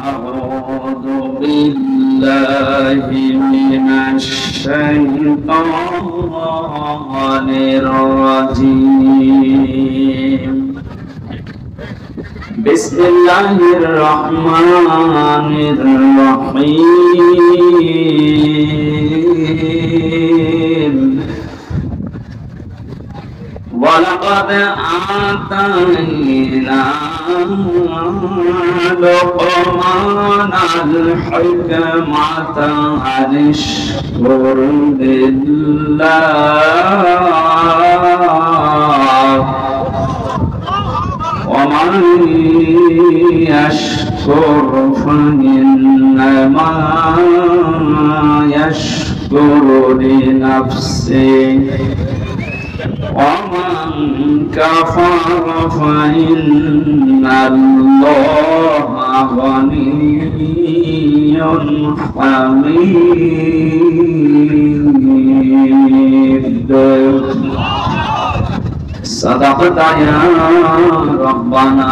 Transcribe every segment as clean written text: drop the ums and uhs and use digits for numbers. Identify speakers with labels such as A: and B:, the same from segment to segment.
A: أعوذ بالله من الشيطان الرجيم بسم الله الرحمن الرحيم ولقد آتينا لقمان الحكمة أن اشكر لله ومن يشكر فإنما يشكر لنفسه ومن كفر فإن الله غني حميد صدقت يا ربنا.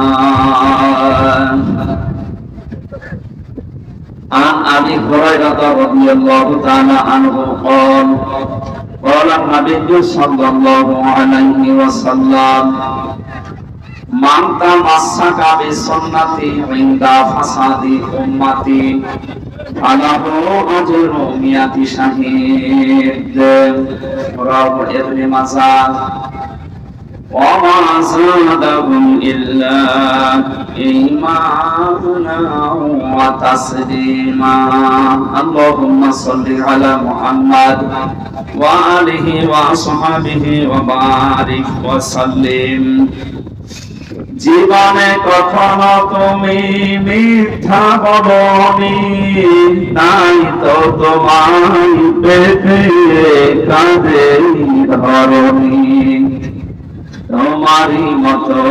A: عن أبي هريرة رضي الله تعالى عنه قال قال النبي صلى الله عليه وسلم من تمسك بسنتي عند فساد أمتي فله أجر 100 شهيد. رواه ابن ماجه. وما زادهم إلا إيمانا وتسليما. اللهم صل على محمد وآله وصحبه وبارك وسلم. জীবনে কখনো তুমি মিথ্যা বলোনি, তাই তো তোমায় পেতে কাঁদে ধরনি। তোমারই মতো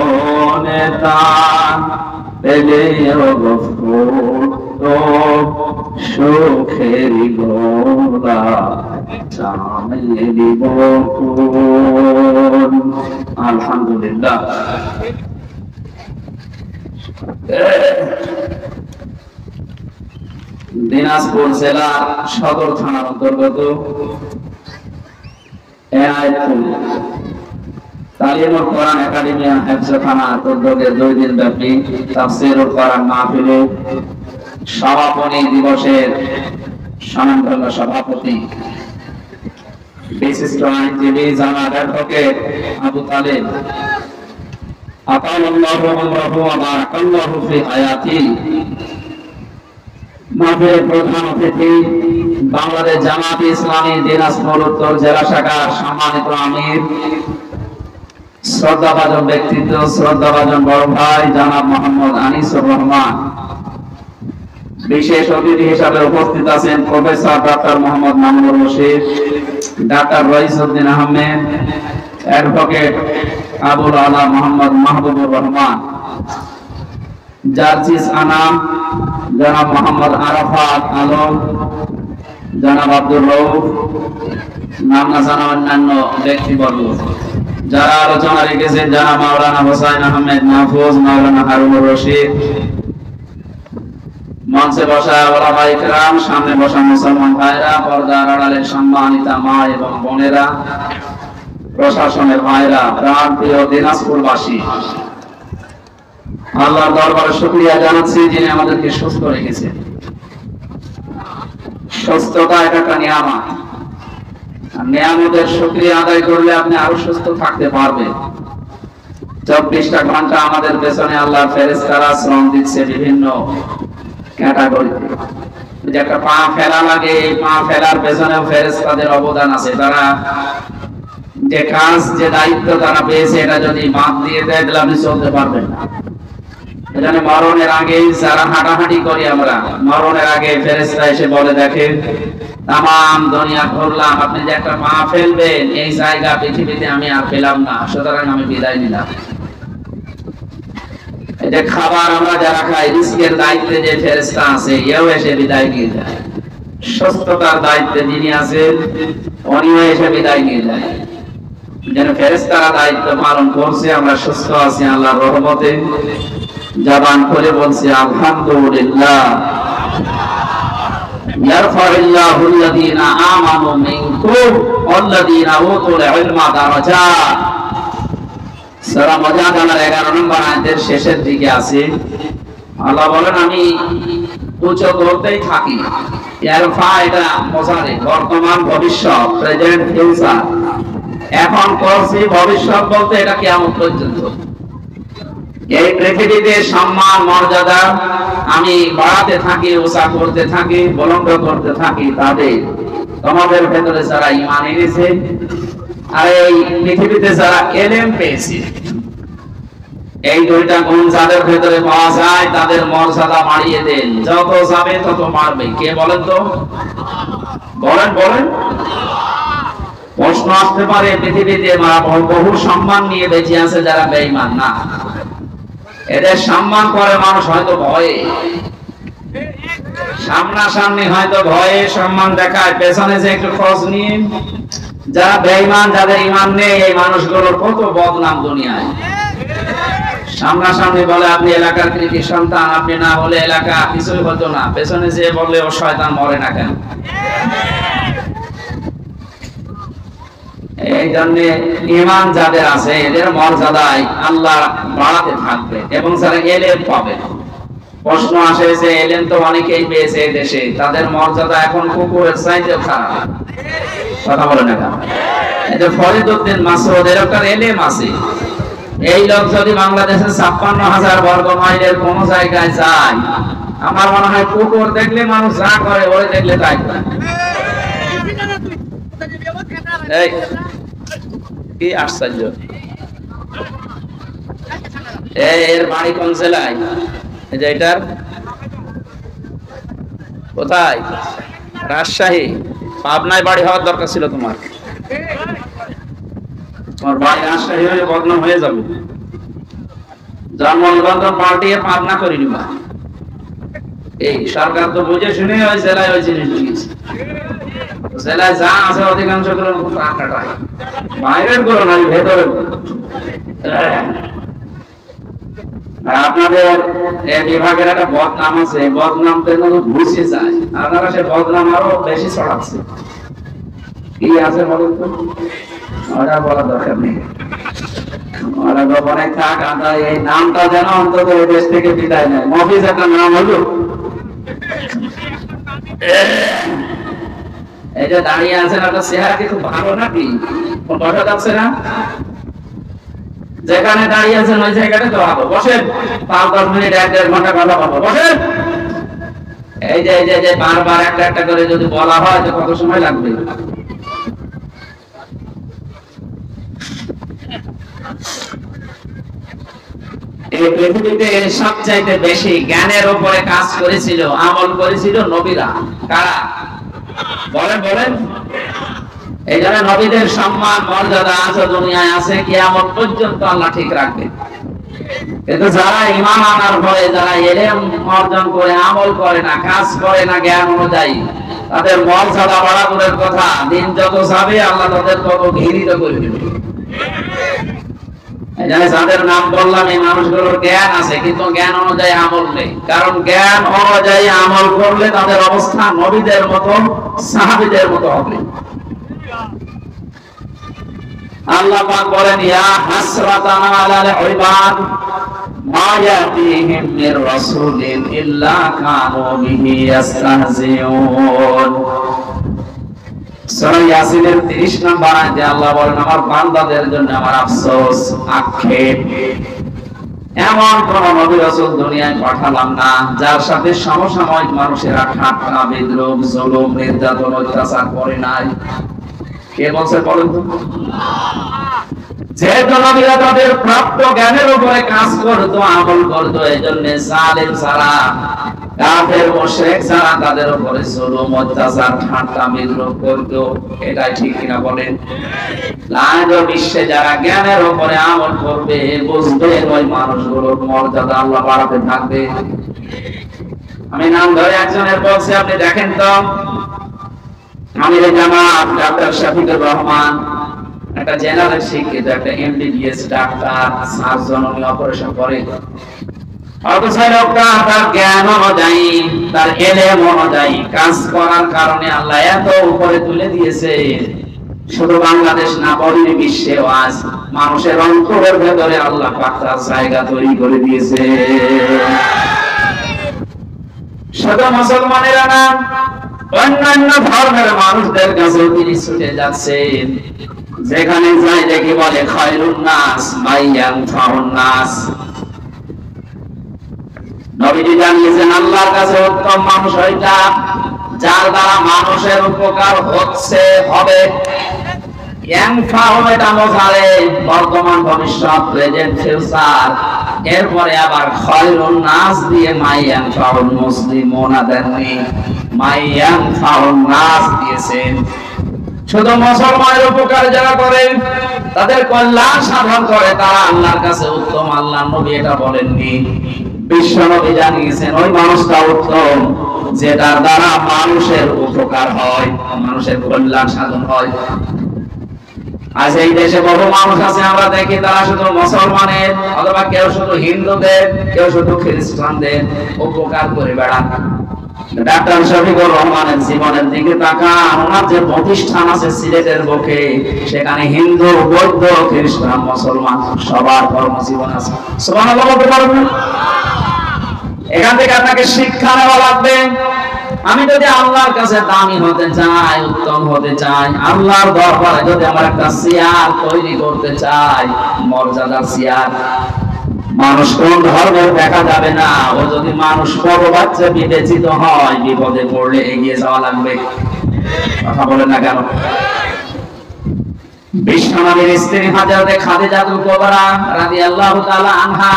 A: নেতা পেলে সুখের গোলা চামে দিব। আলহামদুলিল্লাহ। দিনাজপুর জেলার সদর থানার অন্তর্গত তালিমুল কোরআন একাডেমি হেফজখানা উদ্যোগে 2 দিন ব্যাপী তাফসীরুল কোরআন মাহফিলে সমাপনী দিবসের সম্মানিত সভাপতি বিশিষ্ট আইনজীবী জনাব অ্যাডভোকেট আবু তালেব আতাল্লাহু আমরাহু ওয়া বারাকাল্লাহু ফি হায়াতি, মাহফিলের প্রধান অতিথি বাংলাদেশ জামাত ইসলামী দিনাজপুর উত্তর জেলা শাখার সম্মানিত আমির, শ্রদ্ধাভাজন ব্যক্তিত্ব, শ্রদ্ধাভাজন বড় ভাই জনাব মোহাম্মদ আনিসুর রহমান। বিশেষ অতিথি হিসাবে উপস্থিত আছেন professor doctor Mohammad Mamunur Rashid, doctor Raisuddin Ahmed, advocate Abul আলা মোহাম্মদ মাহবুবুর রহমান, জার্জিস আনাম জনাব মোহাম্মদ আরাফাত আলম, জনাব আব্দুর রউফ, নাম না জানা অন্যান্য ব্যক্তিবর্গ। যারা আলোচনা রেখেছেন জনাব মাওলানা হোসাইন আহমেদ মাহফুজ, মাওলানা হারুনুর রশিদ, মঞ্চে বসা ওলামা ইকরাম, সামনে বসা মুসলমান ভাইরা, পর্দার আড়ালের সম্মানিতা মা এবং বোনেরা, প্রশাসনের ভাইরা, প্রাণপ্রিয় দিনাজপুরবাসী, আল্লাহর দরবারে শুকরিয়া জানাচ্ছি যিনি আমাদেরকে সুস্থ রেখেছেন। সুস্থতা একটা নিয়ামত। নিয়ামতের শুকরিয়া আদায় করলে আপনি আরো সুস্থ থাকতে পারবেন। 24টা ঘন্টা আমাদের পেছনে আল্লাহর ফেরেশতারা শ্রম দিচ্ছে বিভিন্ন ক্যাটাগরিতে। যে একটা পা ফেলা লাগে, এই পা ফেলার পেছনেও ফেরেশতাদের অবদান আছে। তারা যে কাজ, যে দায়িত্ব তারা পেয়েছে, এটা যদি বাদ দিয়ে দেয় তাহলে আপনি চলতে পারবেন না। এজন্য মরণের আগে যারা হাঁটাহাঁটি করি আমরা, মরণের আগে ফেরেশতা এসে বলে দেখেন তাম দুনিয়া ঘুরলাম, আপনি যে একটা পা ফেলবেন এই জায়গা পৃথিবীতে আমি আর পেলাম না, সুতরাং আমি বিদায় নিলাম। এই যে খাবার আমরা যারা খাই, রিজিকের দায়িত্বে যে ফেরেশতা আছে এও এসে বিদায় নিয়ে যায়। সুস্থতার দায়িত্বে যিনি আছেন উনিও এসে বিদায় নিয়ে যায়। যেন ফেরেশতারা দায়িত্ব পালন করছে, আমরা সুস্থ আছি আল্লাহর রহমতে। জবান করে বলছি আলহামদুলিল্লাহ। ইয়ারফাউল্লাহু আল্লাযীনা আমানু মিনকুম ওয়াল্লাযীনা উতুল ইলমা দারাজাত। সূরা মুজাদালার 11 নম্বর আয়াতের শেষের দিকে আছে, আল্লাহ বলেন আমি উচ্চ করতেই থাকি। ইয়ারফা এটা মুজারে, বর্তমান ভবিষ্যৎ, প্রেজেন্ট ফিউচার। এখন করছি, ভবিষ্যৎ বলতে এটা কিয়ামত পর্যন্ত। এই পৃথিবীতে সম্মান মর্যাদা আমি বাড়াতে থাকি, উঁচা করতে থাকি, বুলন্দ করতে থাকি তাদের, তোমাদের ভেতরে যারা ঈমান এনেছে আর এই পৃথিবীতে যারা ইলম পেয়েছে। এই দুইটা গুণ যাদের ভেতরে পাওয়া যায় তাদের মর্যাদা বাড়িয়ে দেন। যত যাবে তত মারবে। কে বলেন তো? বলেন বলেন। প্রশ্ন আসতে পারে পৃথিবীতে বহু সম্মান নিয়ে বেঁচে আছে যারা বেঈমান না, এদের সম্মান করে মানুষ হয়তো ভয়ে, সামনাসামনি হয়তো ভয়ে সম্মান দেখায়, পেছনে যে একটু খোঁজ নিয়ে। যারা বেঈমান, যাদের ঈমান নেই, এই মানুষগুলোর কত বদনাম দুনিয়ায়। সামনাসামনি বলে আপনি এলাকার কৃতি সন্তান, আপনি না হলে এলাকা কিছুই হতো না, পেছনে যে বললে ও শয়তান মরে না কেন। এই জন্য ঈমান যাদের আছে এদের মর্যাদায় আল্লাহ বাড়াতে থাকবে এবং যারা ইলম পাবে। প্রশ্ন আসে যে ইলম তো অনেকেই পেয়েছে এই দেশে, তাদের মর্যাদা এখন কুকুরের চাইতেও খারাপ। কথা বলে না কেন? এই যে ফরিদউদ্দিন মাসউদ, এর একটা ইলম আছে। এই লোক যদি বাংলাদেশে ৫৬,০০০ বর্গ মাইলের কোন জায়গায় যায়, আমার মনে হয় কুকুর দেখলে মানুষ যা করে ওরে দেখলে তাই করে। এই কি আশ্চর্য! এর বাড়ি কোন জেলায়? এই যে এটার কোথায়? রাজশাহী। পাবনায় বাড়ি হওয়ার দরকার ছিল তোমার। তোমার বাড়ি রাজশাহী হয়ে বদনাম হয়ে যাবে। জন্মনিবন্ধন পাল্টিয়ে পাবনা করে নিবা। এই সরকার তো বুঝে শুনে ওই জেলায় ওই জিনিস দিয়েছে। জেলায় যা আছে অধিকাংশ গুলো টাকাটাই বাইরের গুলো নয়, ভেতরের। আপনাদের বিভাগের একটা বদনাম আছে, বদনাম ঘুষে যায়, আপনারা সে বদনাম আরো বেশি ছড়াচ্ছে। কি আছে বলুন তো? ওরা বলার দরকার নেই, ওরা গোপনে থাক। এই নামটা যেন অন্তত এই দেশ থেকে বিদায় নেয়। মফিজ একটা নাম হলো। এই যে দাঁড়িয়ে আছেন, একটা চেহারা কি খুব ভালো নাকি? বসা যাচ্ছে না? যেখানে দাঁড়িয়ে আছেন ওই জায়গাটা তো ভালো। বসেন, ৫-১০ মিনিট ১-১.৫ ঘন্টা কথা বলবো। বসেন। এই যে বারবার একটা একটা করে যদি বলা হয় তো কত সময় লাগবে? এই পৃথিবীতে সবচাইতে বেশি জ্ঞানের উপরে কাজ করেছিল, আমল করেছিল নবীরা। কারা? বলেন বলেন। এই জন্য নবীদের সম্মান মর্যাদা আছে, দুনিয়ায় আছে, কিয়ামত পর্যন্ত আল্লাহ ঠিক রাখবে। কিন্তু যারা ঈমান আনার পরে, যারা ইলম অর্জন করে আমল করে না, কাজ করে না জ্ঞান অনুযায়ী, তাদের মর্যাদা বাড়ানোর কথা। দিন যত যাবে আল্লাহ তাদের তত ঘৃণিত করে দেবে। যাদের নাম বললাম এই মানুষগুলোর জ্ঞান আছে কিন্তু জ্ঞান অনুযায়ী আমল নেই। কারণ জ্ঞান অনুযায়ী আমল করলে তাদের অবস্থা নবীদের মতো, সাহাবীদের মতো হবে। আল্লাহ পাক বলেন, ইয়া হাসরাতান আলাল ইবাদ মা ইয়াতিহিম মির রাসূলিন ইল্লা কানু বিহি ইস্তাহজিউন। সূরা ইয়াসিনের ৩০ নম্বর আয়াতে আল্লাহ বলেন, আমার বান্দাদের জন্য আমার আফসোস, আক্ষেপ, এমন কোন নবী রাসূল দুনিয়ায় পাঠালাম না যার সাথে সমসাময়িক মানুষেরা ঠাট্টা, বিদ্রূপ, জুলুম, নির্যাতন, অত্যাচার করে নাই। কে বলছে বলেন তো? যে নবীরা তাদের প্রাপ্ত জ্ঞানের উপরে কাজ করতো, আমল করতো, এজন্য জালেম যারা, কাফের মুশরিক যারা তাদের উপরে জুলুম, অত্যাচার, ঠাট্টা, বিদ্রূপ করতো। এটা ঠিক কিনা বলেন? আজ বিশ্বে যারা জ্ঞানের উপরে আমল করবে, বুঝবে, ওই মানুষগুলোর মর্যাদা আল্লাহ বাড়াতে থাকবে। আমি নাম ধরে একজনের বলছি, আপনি দেখেন তো, আমির জামাত ডাক্তার শফিকুর রহমান, একটা জেনারেল শিক্ষিত, একটা এমবিবিএস ডাক্তার, সার্জন, উনি অপারেশন করে। অথচ লোকটা তার জ্ঞান অনুযায়ী, তার এলেম অনুযায়ী কাজ করার কারণে আল্লাহ এত উপরে তুলে দিয়েছে। শুধু বাংলাদেশ না, বহির বিশ্বেও আজ মানুষের অন্তরের ভেতরে আল্লাহ পাক তার জায়গা তৈরি করে দিয়েছে। শুধু মুসলমানেরা না, অন্যান্য ধর্মের মানুষদের কাছেও তিনি ছুটে যাচ্ছেন। যেখানে যায় দেখি বলে খায়রুন নাস মাইয়ানফাউন নাস। নবীজি জানিয়েছেন আল্লাহর কাছে উত্তম মানুষ ওইটা যার দ্বারা মানুষের উপকার হচ্ছে, হবে। ইয়ানফাউন এটা বোঝালে বর্তমান, ভবিষ্যৎ, প্রেজেন্ট, ফিউচার। এরপরে আবার খায়রুন নাস দিয়ে মাইয়ানফাউন মুসলিমুনা দেননি, মাইয়ানফাউন নাস দিয়েছেন। শুধু মুসলমানের উপকার যারা করে, তাদের কল্যাণ সাধন করে, তারা আল্লাহর কাছে উত্তম। আল্লাহর নবী এটা বলেননি, বিশ্ব নবী জানিয়েছেন ওই মানুষটা উত্তম যেটার দ্বারা মানুষের উপকার হয়, মানুষের কল্যাণ সাধন হয়। আজ এই দেশে বহু মানুষ আছে, আমরা দেখি তারা শুধু মুসলমানের অথবা কেউ শুধু হিন্দুদের, কেউ শুধু খ্রিস্টানদের উপকার করে বেড়ান। ডাক্তার শফিকুর রহমানের জীবনের দিকে তাকান, ওনার যে প্রতিষ্ঠান আছে সিলেটের বুকে, সেখানে হিন্দু, বৌদ্ধ, খ্রিস্টান, মুসলমান সবার কর্মজীবন আছে। সুবহানাল্লাহ বলতে পারবেন? এখান থেকে আপনাকে শিক্ষা নেওয়া লাগবে। আমি যদি আল্লাহর কাছে দামি হতে চাই, উত্তম হতে চাই, আল্লাহর দরবারে যদি আমার একটা চেয়ার তৈরি করতে চাই, মর্যাদার চেয়ার, মানুষ কোন ধর্মের দেখা যাবে না, ও যদি মানুষ বড় বাচ্চা বিবেচিত হয়, বিপদে পড়লে এগিয়ে যাওয়া লাগবে। কথা বলেন না কেন? বিশ্বনবীর স্ত্রী হযরতে খাদিজাতুল কুবরা রাদিয়াল্লাহু তাআলা আনহা,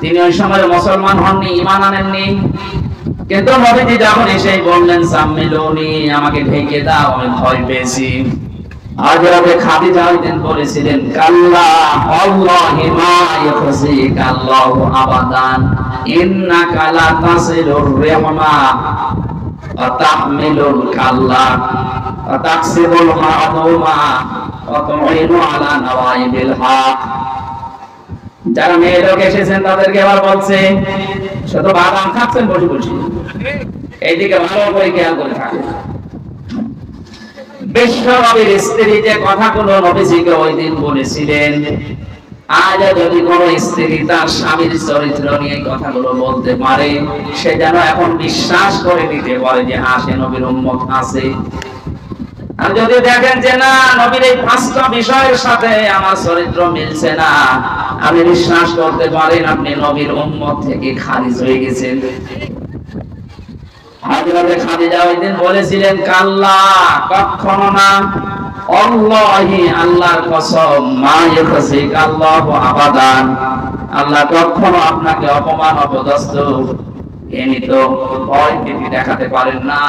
A: তিনি ওই সময় মুসলমান হননি, ঈমান আনেননি। কিন্তু নবীজি যখন এসে বললেন সাম্মিলুনি, আমাকে ঢেকে দাও, আমি ভয় পেয়েছি। হযরতে খাদিজা ওইদিন বলেছিলেন কাল্লা আল্লাহি মা ইয়াখসিকা আল্লাহু আবাদান ইন্নাকা লা তাসিলুর রাহমা ওয়া তাহমিলুল কাল্লা ওয়া তাকসিবুল মা'দুমা ওয়া তু'ইনু আলা নাওয়াইবিল হক। যারা মেয়ে লোক এসেছেন তাদেরকে আবার বলছে শুধু বাদাম খাচ্ছেন বসে বসে, এইদিকে ভালো করে খেয়াল করে থাকেন। বিশ্ব নবীর স্ত্রী যে কথাগুলো নবীজিকে ওই দিন বলেছিলেন, আজ যদি কোন স্ত্রী তার স্বামীর চরিত্র নিয়ে কথাগুলো বলতে পারে, সে যেন এখন বিশ্বাস করে নিতে পারে যে হ্যাঁ, সে নবীর উম্মত আছে। আর যদি দেখেন যে না, নবীর এই পাঁচটা বিষয়ের সাথে আমার চরিত্র মিলছে না, আপনি বিশ্বাস করতে পারেন আপনি নবীর উম্মত থেকে খারিজ হয়ে গেছেন। হযরতে খাদিজা ওই দিন বলেছিলেন কাল্লা, কখনো না, আল্লাহি, আল্লাহর কসম, মা ইয়াখসিকা আল্লাহু আবাদান, আল্লাহ কখনো আপনাকে অপমান অপদস্থ এমনিত ভয় ভীতি দেখাতে পারেন না।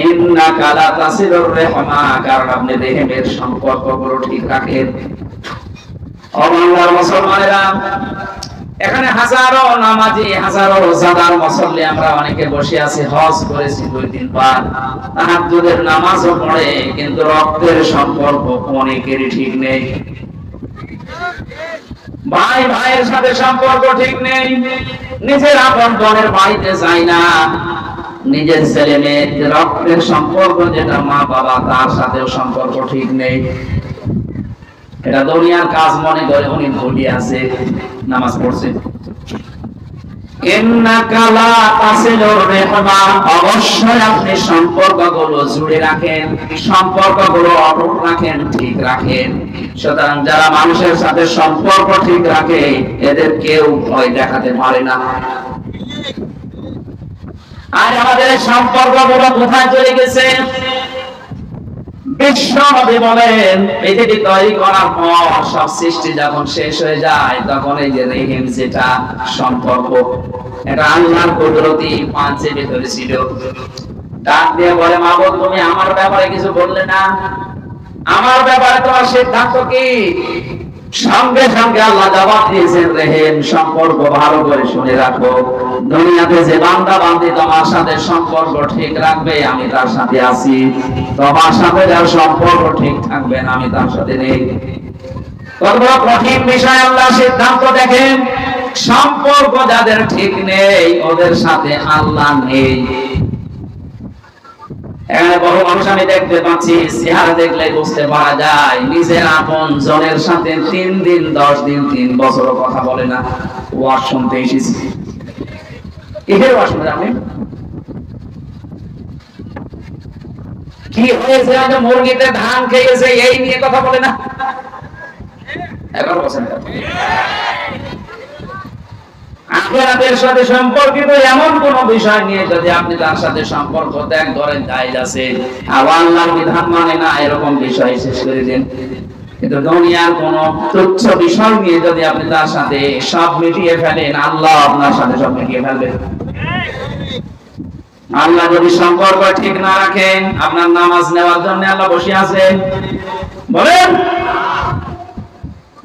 A: ইন্নাকা লা তাসিলুর রাহমা, কারণ আপনি রেহেমের সম্পর্কগুলো ঠিক রাখেন। ও বাংলার মুসলমানেরা, এখানে হাজারো নামাজি, হাজারো রোজাদার মুসল্লি আমরা অনেকে বসে আছি, হজ করেছি 2-3 বার, তাহাজ্জুদের নামাজও পড়ে, কিন্তু রক্তের সম্পর্ক অনেকেরই ঠিক নেই। ভাই ভাইয়ের সাথে সম্পর্ক ঠিক নেই, নিজের আপন বোনের বাড়িতে যায় না, নিজের ছেলে মেয়ে রক্তের সম্পর্ক যেটা মা বাবা, তার সাথেও সম্পর্ক ঠিক নেই। এটা দুনিয়ার কাজ মনে করে উনি ভুলি আছে, নামাজ পড়ছে। ইন্নাকা লা তাসিলুর রাহমা, অবশ্যই আপনি সম্পর্কগুলো জুড়ে রাখেন, সম্পর্কগুলো অটুট রাখেন, ঠিক রাখেন। সুতরাং যারা মানুষের সাথে সম্পর্ক ঠিক রাখে, এদের কেউ ভয় দেখাতে পারে না। আর আমাদের সম্পর্কগুলো কোথায় চলে গেছে? বিশ্ব নবী বলেন পৃথিবী তৈরি করার পর সব সৃষ্টি যখন শেষ হয়ে যায়, তখন এই যে রেহিম, যেটা সম্পর্ক, এটা আল্লাহর কুদরতি পাঁচের ভিতরে ছিল। ডাক দিয়ে বলে, মাবুদ, তুমি আমার ব্যাপারে কিছু বললে না, আমার ব্যাপারে তোমার সিদ্ধান্ত কি? সঙ্গে সঙ্গে আল্লাহ জবাব দিয়েছেন, রেহেম, সম্পর্ক ভালো করে শুনে রাখো। দুনিয়াতে যে বান্দা বান্দি তোমার সাথে সম্পর্ক ঠিক রাখবে, আমি তার সাথে আছি। তোমার সাথে যার সম্পর্ক ঠিক থাকবে না, আমি তার সাথে নেই। কত বড় কঠিন বিষয় আল্লাহ সিদ্ধান্ত! দেখেন, সম্পর্ক যাদের ঠিক নেই ওদের সাথে আল্লাহ নেই। এখানে বহু মানুষ আমি দেখতে পাচ্ছি, চেহারা দেখলে বুঝতে পারা যায় নিজের আপন জনের সাথে 3 দিন 10 দিন 3 বছরও কথা বলে না। ওয়াজ শুনতে এসেছি, এর ওয়াজ শুনতে আমি কি হয়েছে, আজ মুরগিতে ধান খেয়েছে এই নিয়ে কথা বলে না। 11 বছর আখিরাতের সাথে সম্পর্কিত এমন কোন বিষয় নিয়ে যদি আপনি তার সাথে সম্পর্ক ত্যাগ করেন, দায় আছে আল্লাহর বিধান মানে না, এরকম বিষয় শেষ করে দিন। কিন্তু দুনিয়ার কোন তুচ্ছ বিষয় নিয়ে যদি আপনি তার সাথে সব মিটিয়ে ফেলেন, আল্লাহ আপনার সাথে সব মিটিয়ে ফেলবেন। আল্লাহ যদি সম্পর্ক ঠিক না রাখেন, আপনার নামাজ নেওয়ার জন্য আল্লাহ বসে আছেন বলেন?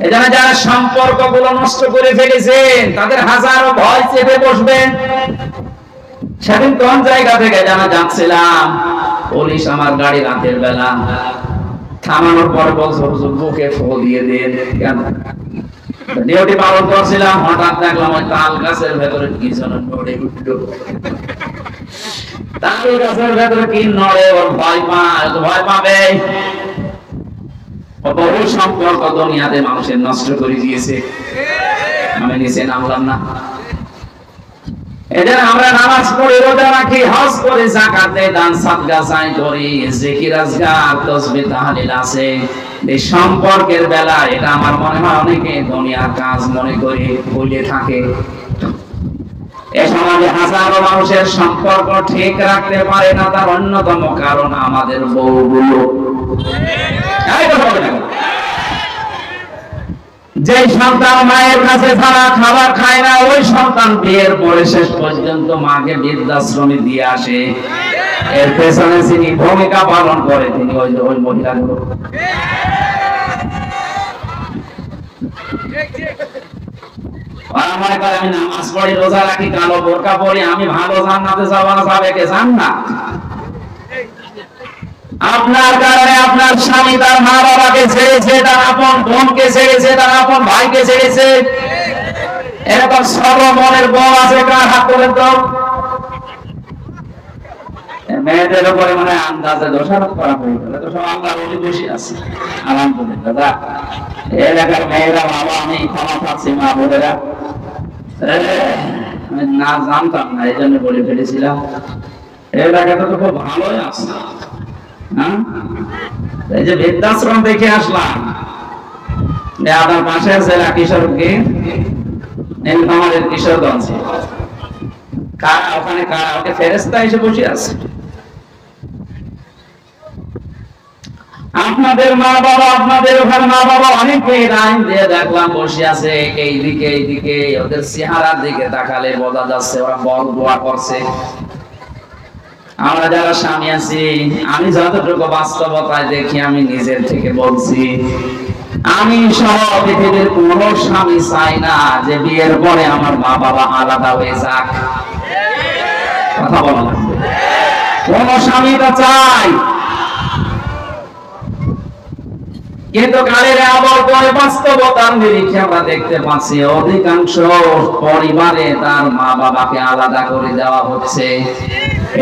A: এজন্য যারা সম্পর্কগুলো নষ্ট করে ফেলেছেন তাদের হাজারো ভয় চেপে বসবেন। সেদিন কোন জায়গা থেকে জানা যাচ্ছিলাম, পুলিশ আমার গাড়ি রাতের বেলা থামানোর পর বলছে হুজুর বুকে ফু দিয়ে দেন। কেন? ডিউটি পালন করছিলাম, হঠাৎ দেখলাম ওই তাল গাছের ভেতরে কি যেন নড়ে উঠলো। তাল গাছের ভেতরে কি নড়ে, ওর ভয় পায়, ভয় পাবে। বহু সম্পর্ক দুনিয়াতে মানুষের নষ্ট করে দিয়েছে, আমি নিচে নামলাম না। এদের আমরা নামাজ পড়ি, রোজা রাখি, হজ করি, যাকাত দেই, দান সাদকা চাই করি, জিকির আজকার তাসবিহ তাহলিল আছে। এই সম্পর্কের বেলা এটা আমার মনে হয় অনেকে দুনিয়ার কাজ মনে করে ভুলে থাকে। এই সমাজে হাজারো মানুষের সম্পর্ক ঠিক রাখতে পারে না, তার অন্যতম কারণ আমাদের বউগুলো। যে সন্তান মায়ের কাছে ছাড়া খাবার খায় না, ওই সন্তান বিয়ের পরে শেষ পর্যন্ত মাকে বৃদ্ধাশ্রমে দিয়ে আসে। এর পেছনে যিনি ভূমিকা পালন করে তিনি ওই মহিলাগুলো। আমি নামাজ পড়ি, রোজা রাখি, কালো বোরকা পরি, আমি ভালো জান্নাতে যাবো না, যাবে কে? জান্নাত। আপনার কারণে আপনার স্বামী তার মা বাবাকে ছেড়েছে, তার আপন বোনকে ছেড়েছে, তার আপন ভাইকে ছেড়েছে। এরকম সর্ব মনের বউ আছে কার? হাত তোলেন তো। মেয়েদের উপরে মানে আন্দাজে দোষারোপ করা হয়ে গেল, তো সব আল্লাহ বলে বসে আছে। আলহামদুলিল্লাহ, এলাকার মেয়েরা বাবা আমি ক্ষমা পাচ্ছি, মা বোনেরা আমি না জানতাম না, এই জন্য বলে ফেলেছিলাম। এলাকাটা তো খুব ভালোই আছে। এই যে বৃদ্ধাশ্রম দেখে আসলাম, আপনার পাশের জেলা কিশোরকে নীলফামারীর কিশোরগঞ্জ, কারা ওখানে কারা ওকে ফেরেশতা এসে বসে আছে। আপনাদের মা বাবা, আপনাদের ওখানে মা বাবা অনেকে লাইন দিয়ে দেখলাম বসে আছে, এইদিকে এইদিকে ওদের চেহারার দিকে তাকালে বোঝা যাচ্ছে ওরা বড় দোয়া করছে। আমরা যারা স্বামী আছি, আমি যতটুকু বাস্তবতায় দেখি, আমি নিজের থেকে বলছি, আমি সহ পৃথিবীর কোন স্বামী চাই না যে বিয়ের পরে আমার মা বাবা আলাদা হয়ে যাক। কথা বলা লাগবে, কোন স্বামীটা চাই। কিন্তু কালের আবর পরে বাস্তবতার নিরিখে আমরা দেখতে পাচ্ছি অধিকাংশ পরিবারে তার মা বাবাকে আলাদা করে দেওয়া হচ্ছে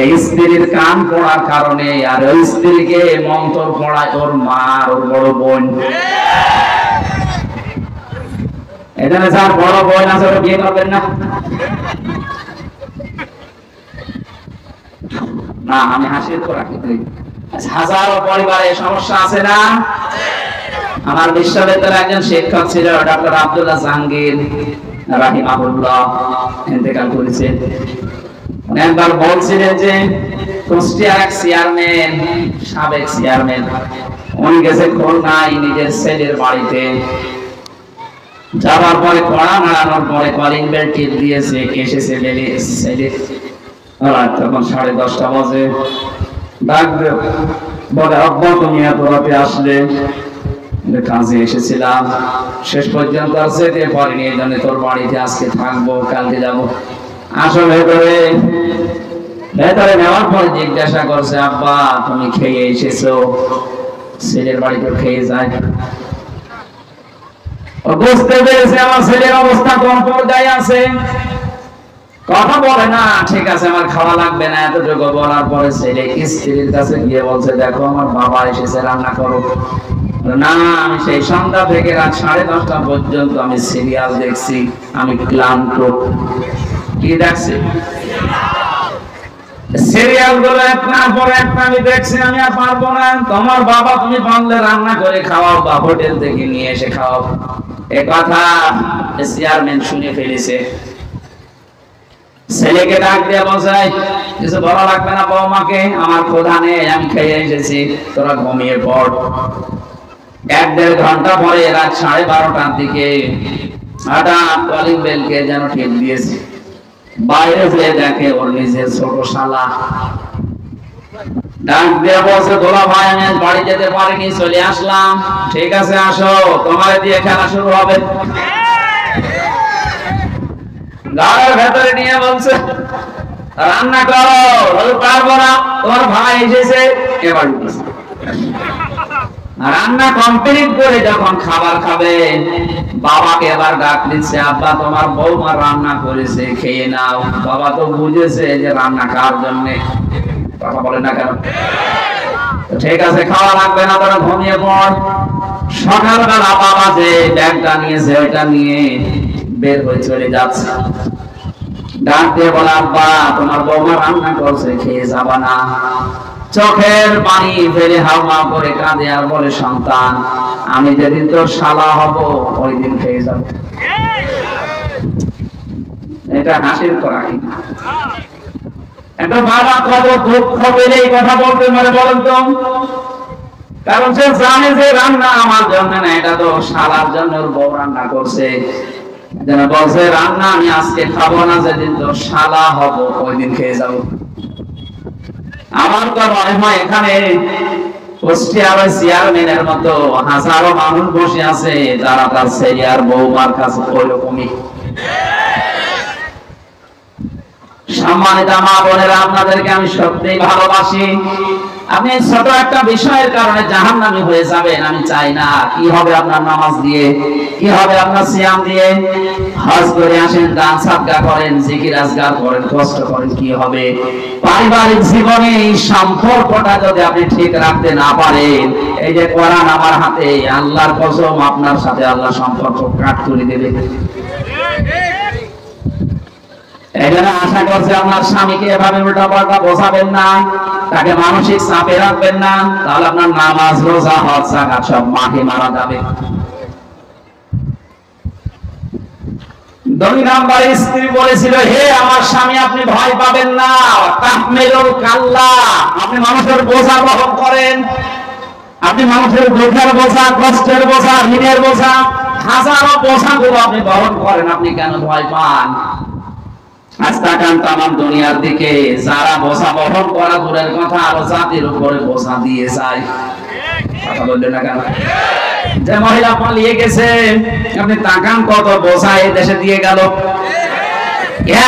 A: এই স্ত্রীর কান পড়ার কারণে। আর ওই স্ত্রীকে মন্ত্র পড়ায় ওর মা আর ওর বড় বোন। এখানে যার বড় বোন আছে ওরা বিয়ে করবেন না? না, আমি হাসির তো রাখি। হাজারো পরিবারে সমস্যা আছে না? আমার বিশ্ববিদ্যালয়ে একজন শিক্ষক ছিল, ডক্টর আব্দুল্লাহ জাহাঙ্গীর রাহিমাহুল্লাহ, ইন্তেকাল করেছেন। একবার বলছিলেন যে কুষ্টিয়ার এক চেয়ারম্যান, সাবেক চেয়ারম্যান, উনি গেছে খুলনায় নিজের ছেলের বাড়িতে। যাওয়ার পরে কড়া নাড়ানোর পরে কলিং বেল টিপ দিয়েছে, এসেছে ছেলে। তখন 10:30 বাজে। ডাকবে বলে, আব্বা তুমি এত রাতে আসলে? কাজে এসেছিলাম, শেষ পর্যন্ত আর যেতে পারিনি, এই জন্য তোর বাড়িতে আজকে থাকবো, কালকে যাবো। আসো ভেতরে। ভেতরে নেওয়ার পর জিজ্ঞাসা করছে, আব্বা তুমি খেয়ে এসেছো? ছেলের বাড়িতে খেয়ে যায়। ও বুঝতে পেরেছে আমার ছেলের অবস্থা কোন পর্যায়ে আছে। কথা বলে না, ঠিক আছে আমার খাওয়া লাগবে না, এতটুকু বলার পরে ছেলে স্ত্রীর কাছে গিয়ে বলছে, দেখো আমার বাবা এসেছে, রান্না করো। না, আমি সেই সন্ধ্যা থেকে রাত 10:30 পর্যন্ত আমি সিরিয়াল দেখছি, আমি ক্লান্ত। কি দেখছি? সিরিয়াল গুলো একটার পর একটা আমি দেখছি, আমি আর পারবো না। তোমার বাবা তুমি পারলে রান্না করে খাওয়াও বা হোটেল থেকে নিয়ে এসে খাওয়াও। এ কথা চেয়ারম্যান শুনে ফেলেছে। ছেলেকে ডাক দিয়ে বসাই, কিছু বলা লাগবে না বৌমাকে, আমার ক্ষুধা নেই, আমি খেয়ে এসেছি, তোরা ঘুমিয়ে পড়। 1-1.5 ঘন্টা পরে রাত 12:30টার দিকে হঠাৎ কলিং বেলকে যেন ঠিক দিয়েছে। বাইরে যেয়ে দেখে ওর নিজের ছোট শালা। ডাক দিয়ে বলছে, দোলা ভাই আমি আজ বাড়ি যেতে পারিনি, চলে আসলাম। ঠিক আছে আসো, তোমার দিয়ে খেলা শুরু হবে। ঘরের ভেতরে নিয়ে বলছে, রান্না করো। পারবো না, তোমার ভাই এসেছে। এবার রান্না কমপ্লিট করে যখন খাবার খাবে, বাবাকে এবার ডাক দিচ্ছে, আব্বা তোমার বৌমা রান্না করেছে, খেয়ে নাও। বাবা তো বুঝেছে যে রান্না কার জন্য। কথা বলে না কেন? ঠিক আছে খাওয়া লাগবে না, তোরা ঘুমিয়ে পড়। সকালবেলা বাবা যে ব্যাগটা নিয়েছে ওইটা নিয়ে বের হয়ে চলে যাচ্ছে। ডাক দিয়ে বলে, আব্বা তোমার বৌমা রান্না করছে, খেয়ে যাবা না? চোখের পানি ফেলে হাওয়া করে কাঁদে আর বলে, সন্তান আমি যেদিন তোর শালা হব ওই দিন খেয়ে যাব। এটা হাসির করা কিনা? একটা বাবা কত দুঃখ পেলে এই কথা বলতে পারে বলেন তো? কারণ সে জানে যে রান্না আমার জন্য না, এটা তো শালার জন্য ওর বউ রান্না করছে। যেন বলছে, রান্না আমি আজকে খাবো না, যেদিন তোর শালা হব ওই দিন খেয়ে যাবো। আমার তো মনে হয় এখানে কুষ্টিয়ার চেয়ারম্যানের মতো হাজারো মানুষ বসে আছে, যারা তার ছেলে আর বৌমার কাছে ওইরকমই। সম্মানিত মা বোনেরা, আপনাদেরকে আমি সত্যিই ভালোবাসি। আপনি ছোট একটা বিষয়ের কারণে জাহান্নামী হয়ে যাবেন, আমি চাই না। কি হবে আপনার নামাজ দিয়ে? কি হবে আপনার সিয়াম দিয়ে? হজ করে আসেন, দান সাদকা করেন, জিকির আজকার করেন, কষ্ট করেন, কি হবে? পারিবারিক জীবনে এই সম্পর্কটা যদি আপনি ঠিক রাখতে না পারেন, এই যে কোরআন আমার হাতে, আল্লাহর কসম আপনার সাথে আল্লাহ সম্পর্ক কাট করে দেবে। এখানে আশা করছে আপনার স্বামীকে এভাবে উল্টাপাল্টা বোঝাবেন না, তাকে মানসিক চাপে রাখবেন না, তাহলে আপনার নামাজ, রোজা, হজ, যাকাত সব মাঠে মারা যাবে। 2 নম্বরে স্ত্রী বলেছিল, হে আমার স্বামী আপনি ভয় পাবেন না, তাহমিলুল কাল্লা, আপনি মানুষের বোঝা বহন করেন। আপনি মানুষের দুঃখের বোঝা, কষ্টের বোঝা, ঋণের বোঝা, হাজারো বোঝাগুলো আপনি বহন করেন, আপনি কেন ভয় পান? আজ তাকান তামাম দুনিয়ার দিকে, যারা বোঝা বহন করা দূরের কথা, আরো জাতির উপরে বোঝা দিয়ে যায়। কথা বললেন না কেন? যে মহিলা পালিয়ে গেছে, আপনি তাকান কত বোঝা এই দেশে দিয়ে গেল।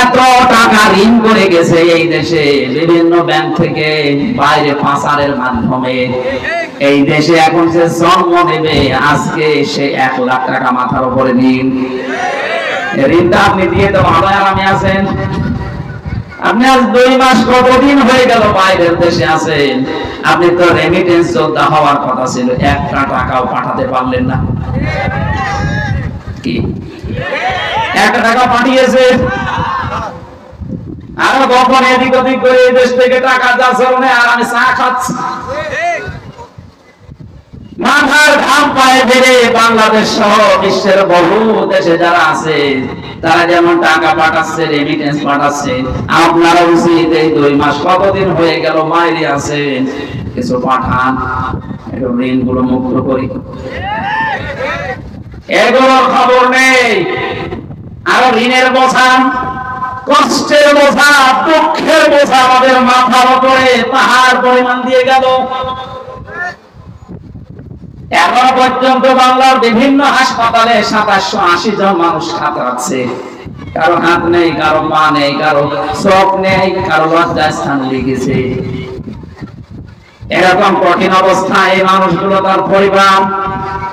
A: এত টাকা ঋণ করে গেছে এই দেশে, বিভিন্ন ব্যাংক থেকে, বাইরে পাচারের মাধ্যমে। এই দেশে এখন যে জন্ম নেবে, আজকে সে 1 লাখ টাকা মাথার উপরে ঋণ। ঋণটা আপনি দিয়ে তো ভালো আরামে আছেন। আপনি আজ 2 মাস কতদিন হয়ে গেল বাইরের দেশে আছেন, আপনি তো রেমিটেন্স যোদ্ধা হওয়ার কথা ছিল, 1টা টাকাও পাঠাতে পারলেন না। কি 1 টাকা পাঠিয়েছে? আর কখন এদিক ওদিক করে এই দেশ থেকে টাকা যাচ্ছে, আর আমি চা খাচ্ছি। মাথার ঘাম পায়ে ফেলে বাংলাদেশ সহ বিশ্বের বহু দেশে যারা আছে, তারা যেমন টাকা পাঠাচ্ছে, রেমিটেন্স পাঠাচ্ছে, আপনারা উচিত এই 2 মাস কতদিন হয়ে গেল বাইরে আছেন, কিছু পাঠান, একটু ঋণগুলো মুক্ত করি। এগুলো খবর নেই। আরো ঋণের বোঝা, কষ্টের বোঝা, দুঃখের বোঝা আমাদের মাথার উপরে পাহাড় পরিমাণ দিয়ে গেল। এখন পর্যন্ত বাংলার বিভিন্ন হাসপাতালে 2780 জন মানুষ কাতরাচ্ছে। কারো হাত নেই, কারো পা নেই, কারো চোখ নেই, কারো লজ্জাস্থান লেগেছে। এরকম কঠিন অবস্থায় এই মানুষগুলো, তার পরিবার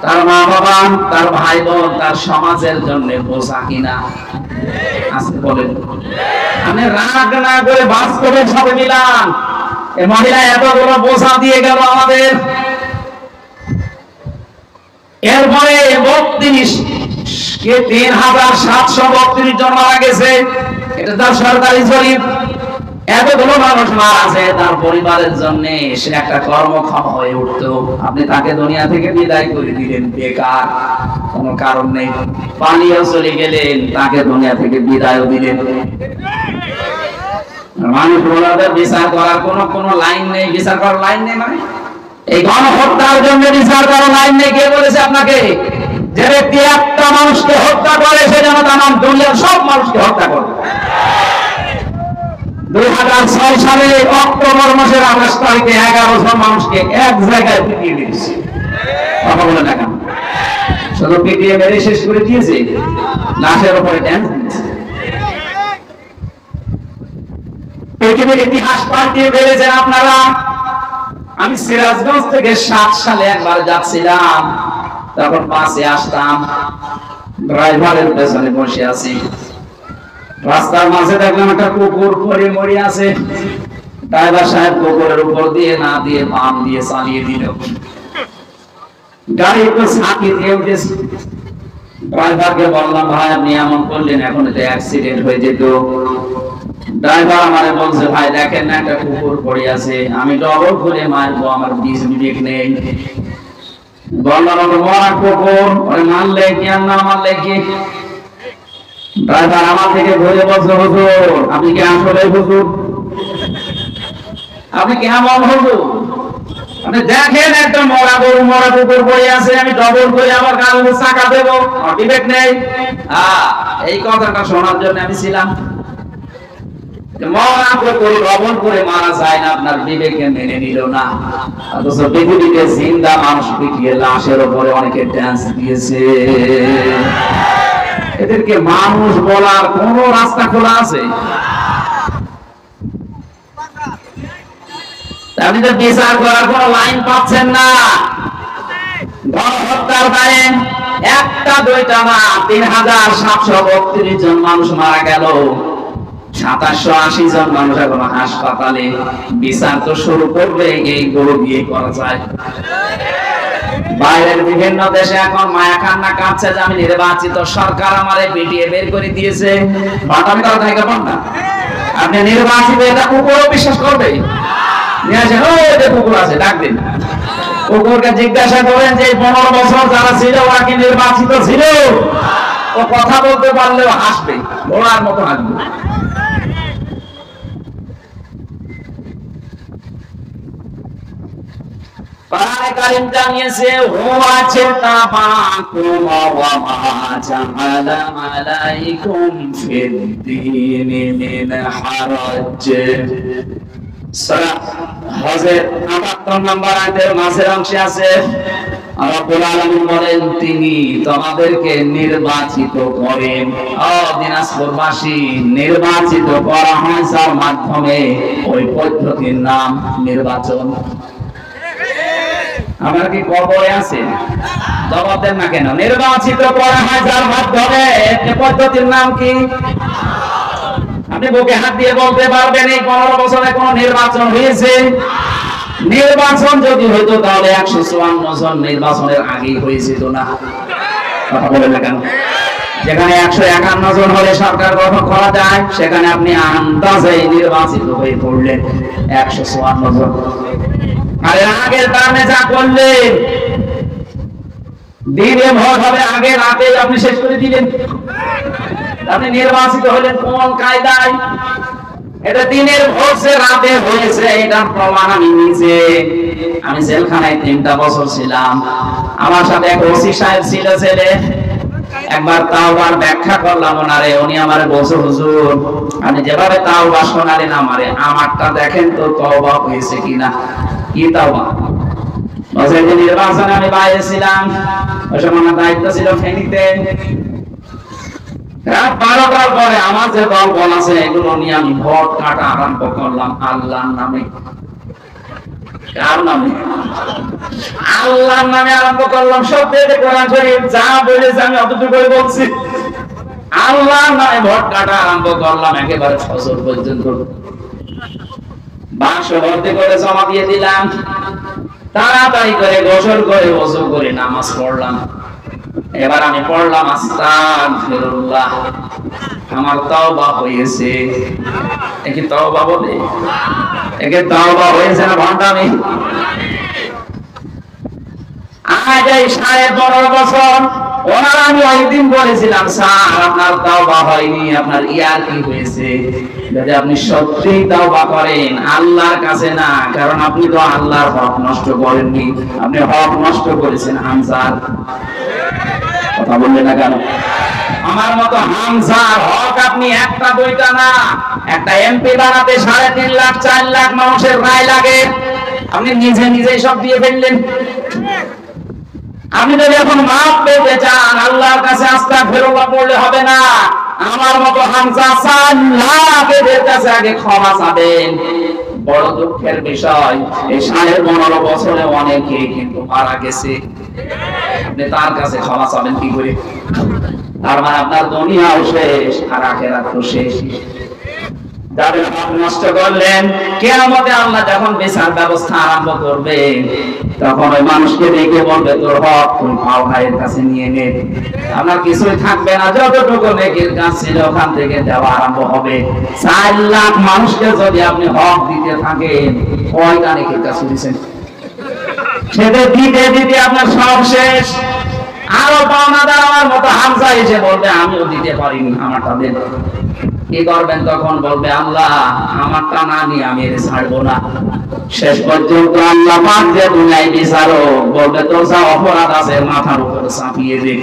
A: তার মা বাবা, তার ভাই বোন, তার সমাজের জন্য বোঝা কিনা? আজকে বলেন, আমি রাগ না করে বাস্তবে সবে মিলান। এই মহিলা এতগুলো বোঝা দিয়ে গেল আমাদের। এরপরে ৩,৭৩২ জন মারা গেছে, এটা তার সরকারি জরিপ। এতগুলো মানুষ মারা আছে, তার পরিবারের জন্য সে একটা কর্মক্ষম হয়ে উঠতো। আপনি তাকে দুনিয়া থেকে বিদায় করে দিলেন বেকার, কোনো কারণ নেই। পালিয়েও চলে গেলেন, তাকে দুনিয়া থেকে বিদায়ও দিলেন। মানুষ বলাদের বিচার করার কোন লাইন নেই, বিচার করার লাইন নেই। মানে এই গণহত্যার জন্য বিচার করার লাইন নেই। কে বলেছে আপনাকে? যে ব্যক্তি একটা মানুষকে হত্যা করে সে যেন তার দুনিয়ার সব মানুষকে হত্যা করে। 2006 সালে অক্টোবর মাসের 28 তারিখে 11 জন মানুষকে এক জায়গায় পিটিয়ে দিয়েছে। কথা বলে না কেন? শুধু পিটিয়ে মেরে শেষ করে দিয়েছে, লাশের উপরে ড্যান্স দিয়েছে। পৃথিবীর ইতিহাস পাল্টিয়ে ফেলেছেন আপনারা। আমি সিরাজগঞ্জ থেকে 7 সালে একবার যাচ্ছিলাম, তখন বাসে আসতাম, ড্রাইভারের পেছনে বসে আছি। রাস্তার মাঝে দেখলাম একটা কুকুর পড়ে মরে আছে। ড্রাইভার সাহেব কুকুরের উপর দিয়ে না দিয়ে বাম দিয়ে চালিয়ে দিল। গাড়ি একটু ছাঁকি দিয়ে উঠেছে। ড্রাইভারকে বললাম, ভাই আপনি এমন করলেন, এখন এতে অ্যাক্সিডেন্ট হয়ে যেত। ড্রাইভার আমারে বলছে, ভাই দেখেন না একটা কুকুর পড়ে আছে, আমি ডবল করে মারবো, আমার বিবেক নেই। বললাম, মরা কুকুর, ওরে মারলে কি আর না মারলে কি? ড্রাইভার আমার থেকে ঘুরে বলছে, হুজুর আপনি কি আসলে হুজুর? আপনি কেমন হুজুর? আপনি দেখেন একটা মরা গরু মরা কুকুর পড়ে আছে, আমি ডবল করে আমার গালে চাকা দেবো, আমার বিবেক নেই? এই কথাটা শোনার জন্য আমি ছিলাম। মরা কুকুর ডবল করে মারা যায় না, আপনার বিবেকে মেনে নিল না। অথচ পৃথিবীতে জিন্দা মানুষ পিটিয়ে লাশের উপরে অনেকে ডান্স দিয়েছে। এদেরকে মানুষ বলার কোন রাস্তা খোলা আছে? আপনি তো বিচার করার কোন লাইন পাচ্ছেন না। গণহত্যার দায়ে একটা দুইটা না, ৩,৭৩২ জন মানুষ মারা গেল। ২৭৮০ জন মানুষ এখন হাসপাতালে। বিচার তো শুরু করবে এই গরু দিয়ে করা যায়। বাইরের বিভিন্ন দেশে এখন মায়া কান্না কাঁদছে যে আমি নির্বাচিত সরকার আমারে পিটিয়ে বের করে দিয়েছে। বাটামি করা থাকে না। আপনি নির্বাচিত, এটা কুকুরও বিশ্বাস করবে? নিয়ে আসেন, ওই যে কুকুর আছে, ডাক দিন। কুকুরকে জিজ্ঞাসা করেন যে 15 বছর যারা ছিল ওরা কি নির্বাচিত ছিল? ও কথা বলতে পারলেও হাসবে, ঘোড়ার মতো হাসবে। কোরআনে কারীম জানিয়েছে, হুয়া তাবাকুম ওয়া মা জাআলা আলাইকুম ফিদ-দীনি মিন হারাজ। সূরা হজের ৭৮ নম্বর আয়াতের মাঝের অংশে আছে, রব্বুল আলামিন বলেন তিনি তোমাদেরকে নির্বাচিত করেন। দিনাজপুরবাসী, নির্বাচিত করা হয় যার মাধ্যমে, ওই পদ্ধতির নাম নির্বাচন। আমরা কি কবরে আছে? জবাব দেন না কেন? নির্বাচিত করা হয় যার মাধ্যমে, এই পদ্ধতির নাম কি? আপনি বুকে হাত দিয়ে বলতে পারবেন এই 15 বছরে কোন নির্বাচন হয়েছে? নির্বাচন যদি হইতো তাহলে 154 জন নির্বাচনের আগেই হয়েছে তো না। কথা বলেন না কেন? যেখানে 151 জন হলে সরকার গঠন করা যায়, সেখানে আপনি আন্দাজে নির্বাচিত হয়ে পড়লেন 154 জন। আরে আগের টার্মে যা করলেন, দিনে ভোট হবে, আগে রাতে আপনি শেষ করে দিলেন। আপনি নির্বাচিত হলেন কোন কায়দায়? এটা দিনের ভোট যে রাতে হয়েছে, এটা প্রমাণ আমি নিজে। আমি জেলখানায় 3টা বছর ছিলাম। আমার সাথে এক ওসি সাহেব ছিল ছেলে। একবার তাওবার ব্যাখ্যা করলাম ওনারে, উনি আমারে বলছে, হুজুর আপনি যেভাবে তাওবা শোনালেন আমারে, আমারটা দেখেন তো তওবা হয়েছে কিনা। কি তাওবা? বলছে যে নির্বাচনে আমি বাইরে ছিলাম, ওই সময় আমার দায়িত্ব ছিল ফেনীতে। 12টার পরে আমার যে দল আছে এগুলো নিয়ে আমি ভোট কাটা আরম্ভ করলাম আল্লাহর নামে। কার নামে? আল্লাহর নামে আরম্ভ করলাম। সত্যি কোরআন শরীফ যা বলেছে আমি অতটুকু বলছি। আল্লাহর নামে ভোট কাটা আরম্ভ করলাম একেবারে ফজর পর্যন্ত। বাক্স ভর্তি করে জমা দিয়ে দিলাম। তাড়াতাড়ি করে গোসল করে ওযু করে নামাজ পড়লাম। এবার আমি পড়লাম আস্তাগফিরুল্লাহ, আমার তওবা হয়েছে। একে তওবা বলে? একে তওবা হয়েছে না ভণ্ডামি? আজ এই 15.5 বছর ওনার আমি ওইদিন বলেছিলাম, স্যার আপনার তওবা হয়নি, আপনার ইয়ার কি হয়েছে? যদি আপনি সত্যি তওবা করেন আল্লাহর কাছে না, কারণ আপনি তো আল্লাহর হক নষ্ট করেননি, আপনি হক নষ্ট করেছেন হামজার। কথা বললেন না কেন? আমার মতো হামজার হক আপনি একটা দুইটা না, একটা এমপি বানাতে 3.5 লাখ 4 লাখ মানুষের রায় লাগে, আপনি নিজে নিজেই সব দিয়ে ফেললেন। আপনি যদি এখন মাফ পেতে চান আল্লাহর কাছে আস্তাগফিরুল্লাহ পড়লে হবে না, আমার মতো হামজা 4 লাখের কাছে আগে ক্ষমা চাবেন। বড় দুঃখের বিষয় এই 15.5 বছরে অনেকে কিন্তু মারা গেছে, আপনি তার কাছে ক্ষমা চাবেন কি করে? তার মানে আপনার দুনিয়াও শেষ আর আখিরাতও শেষ। যাদের হক নষ্ট করলেন, কিয়ামতে আল্লাহ যখন বিচার ব্যবস্থা আরম্ভ করবে তখন ওই মানুষকে দেখে বলবে তোর হক তুই পাও ভাইয়ের কাছে নিয়ে নে। আপনার কিছুই থাকবে না, যতটুকু নেকির কাজ ছিল ওখান থেকে দেওয়া আরম্ভ হবে। 4 লাখ মানুষকে যদি আপনি হক দিতে থাকেন, কয়টা নেকির কাজ দিয়েছেন? সেটা দিতে দিতে আপনার সব শেষ। আরো পাওনাদার আমার মতো হামজা এসে বলবে আমিও দিতে পারিনি, আমারটা দেন। কি করবেন তখন? বলবে আল্লাহ আমারটা না নিয়ে আমি এর ছাড়বো না। শেষ পর্যন্ত আল্লাহ পাক যে দুনিয়ায় বিচারো, বলবে তোর যা অপরাধ আছে মাথার উপরে চাপিয়ে দে।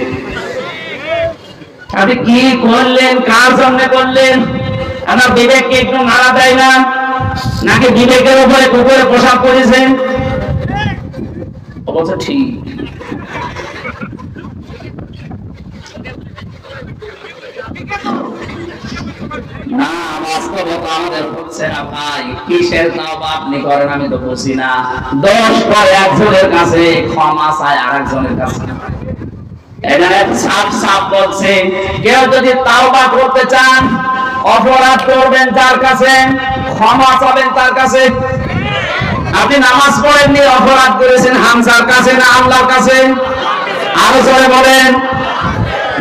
A: আপনি কি করলেন? কার জন্য করলেন? আপনার বিবেককে একটু নাড়া দেয় না? নাকি বিবেকের উপরে কুকুরে পোশাক করেছেন? অবশ্য ঠিক। না, বাস্তবতা আমাদের হচ্ছে না ভাই। কিসের তওবা আপনি করেন আমি তো বুঝি না। দোষ করে একজনের কাছে, ক্ষমা চায় আরেকজনের কাছে। এখানে সাফ সাফ বলছে কেউ যদি তওবা করতে চান, অপরাধ করবেন যার কাছে, ক্ষমা চাবেন তার কাছে। আপনি নামাজ পড়েননি, অপরাধ করেছেন হামজার কাছে না আল্লাহর কাছে? আরো জোরে বলেন।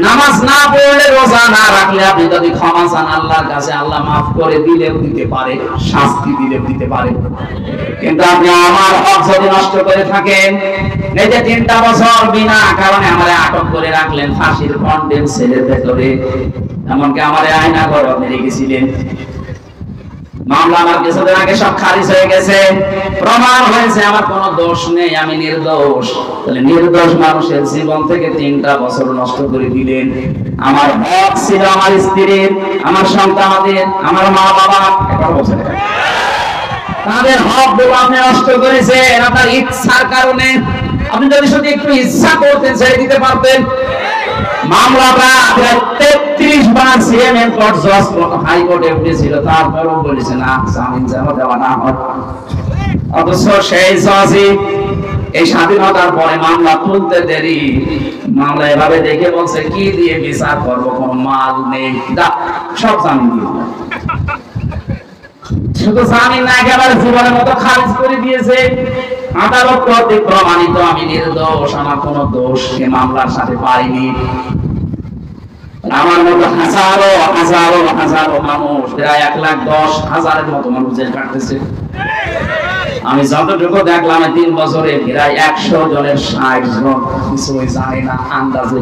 A: নামাজ না পড়লে, রোজা না রাখলে আপনি যদি ক্ষমা চান আল্লাহর কাছে, আল্লাহ মাফ করে দিলেও দিতে পারে, শাস্তি দিলেও দিতে পারে। কিন্তু আপনি আমার হক যদি নষ্ট করে থাকেন, এই যে 3টা বছর বিনা কারণে আমারে আটক করে রাখলেন ফাঁসির কন্ডেম সেলের ভেতরে, এমনকি আমারে আয়না ঘরে আপনি রেখেছিলেন। মামলা আমার কিছুদিন আগে সব খারিজ হয়ে গেছে, প্রমাণ হয়েছে আমার কোনো দোষ নেই, আমি নির্দোষ। তাহলে নির্দোষ মানুষের জীবন থেকে 3টা বছর নষ্ট করে দিলেন। আমার হক ছিল আমার স্ত্রীর, আমার সন্তানদের, আমার মা বাবা, তাদের হক গুলো আপনি নষ্ট করেছেন আপনার ইচ্ছার কারণে। আপনি যদি শুধু একটু ইচ্ছা করতেন ছেড়ে দিতে পারতেন। মামলাটা 33 বার সিএমএম কোর্ট জজ হাইকোর্টে উঠেছিল, তারপরও বলেছে না জামিন যেন দেওয়া না হয়। অথচ সেই জজই এই স্বাধীনতার পরে মামলা তুলতে দেরি, মামলা এভাবে দেখে বলছে কি দিয়ে বিচার করবো, কোনো মাল নেই, সব জামিন দিয়ে শুধু জামিন না একেবারে জীবনের মতো খারিজ করে দিয়েছে। আদালত কর্তৃক প্রমাণিত আমি নির্দোষ, আমার কোনো দোষ এ মামলার সাথে পাইনি। আমার মতো হাজারো হাজারো হাজারো মানুষ, প্রায় 1,10,000-এর মতো মানুষ জেল কাটতেছে। আমি যতটুকু দেখলাম 3 বছরে প্রায় 100 জনের 60 জন কিছুই জানে না আন্দাজে।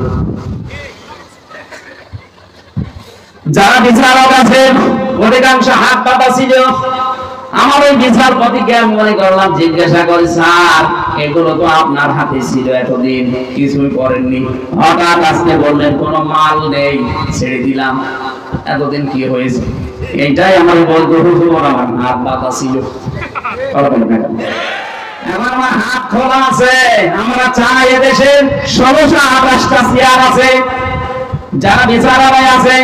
A: যারা বিচারক আছেন অধিকাংশ হাত পাতা ছিল। আমার ওই বিচারপতিকে আমি মনে করলাম জিজ্ঞাসা করি, স্যার এগুলো তো আপনার হাতে ছিল এতদিন, কিছুই করেননি, হঠাৎ আজকে বললেন কোনো মাল নেই, ছেড়ে দিলাম, এতদিন কি হয়েছে? এইটাই আমার বলতে হুজুর আমার হাত পাতা ছিল। এখন আমার হাত খোলা আছে। আমরা চাই এদেশে 1628টা চেয়ার আছে, যারা বিচারালয় আছে,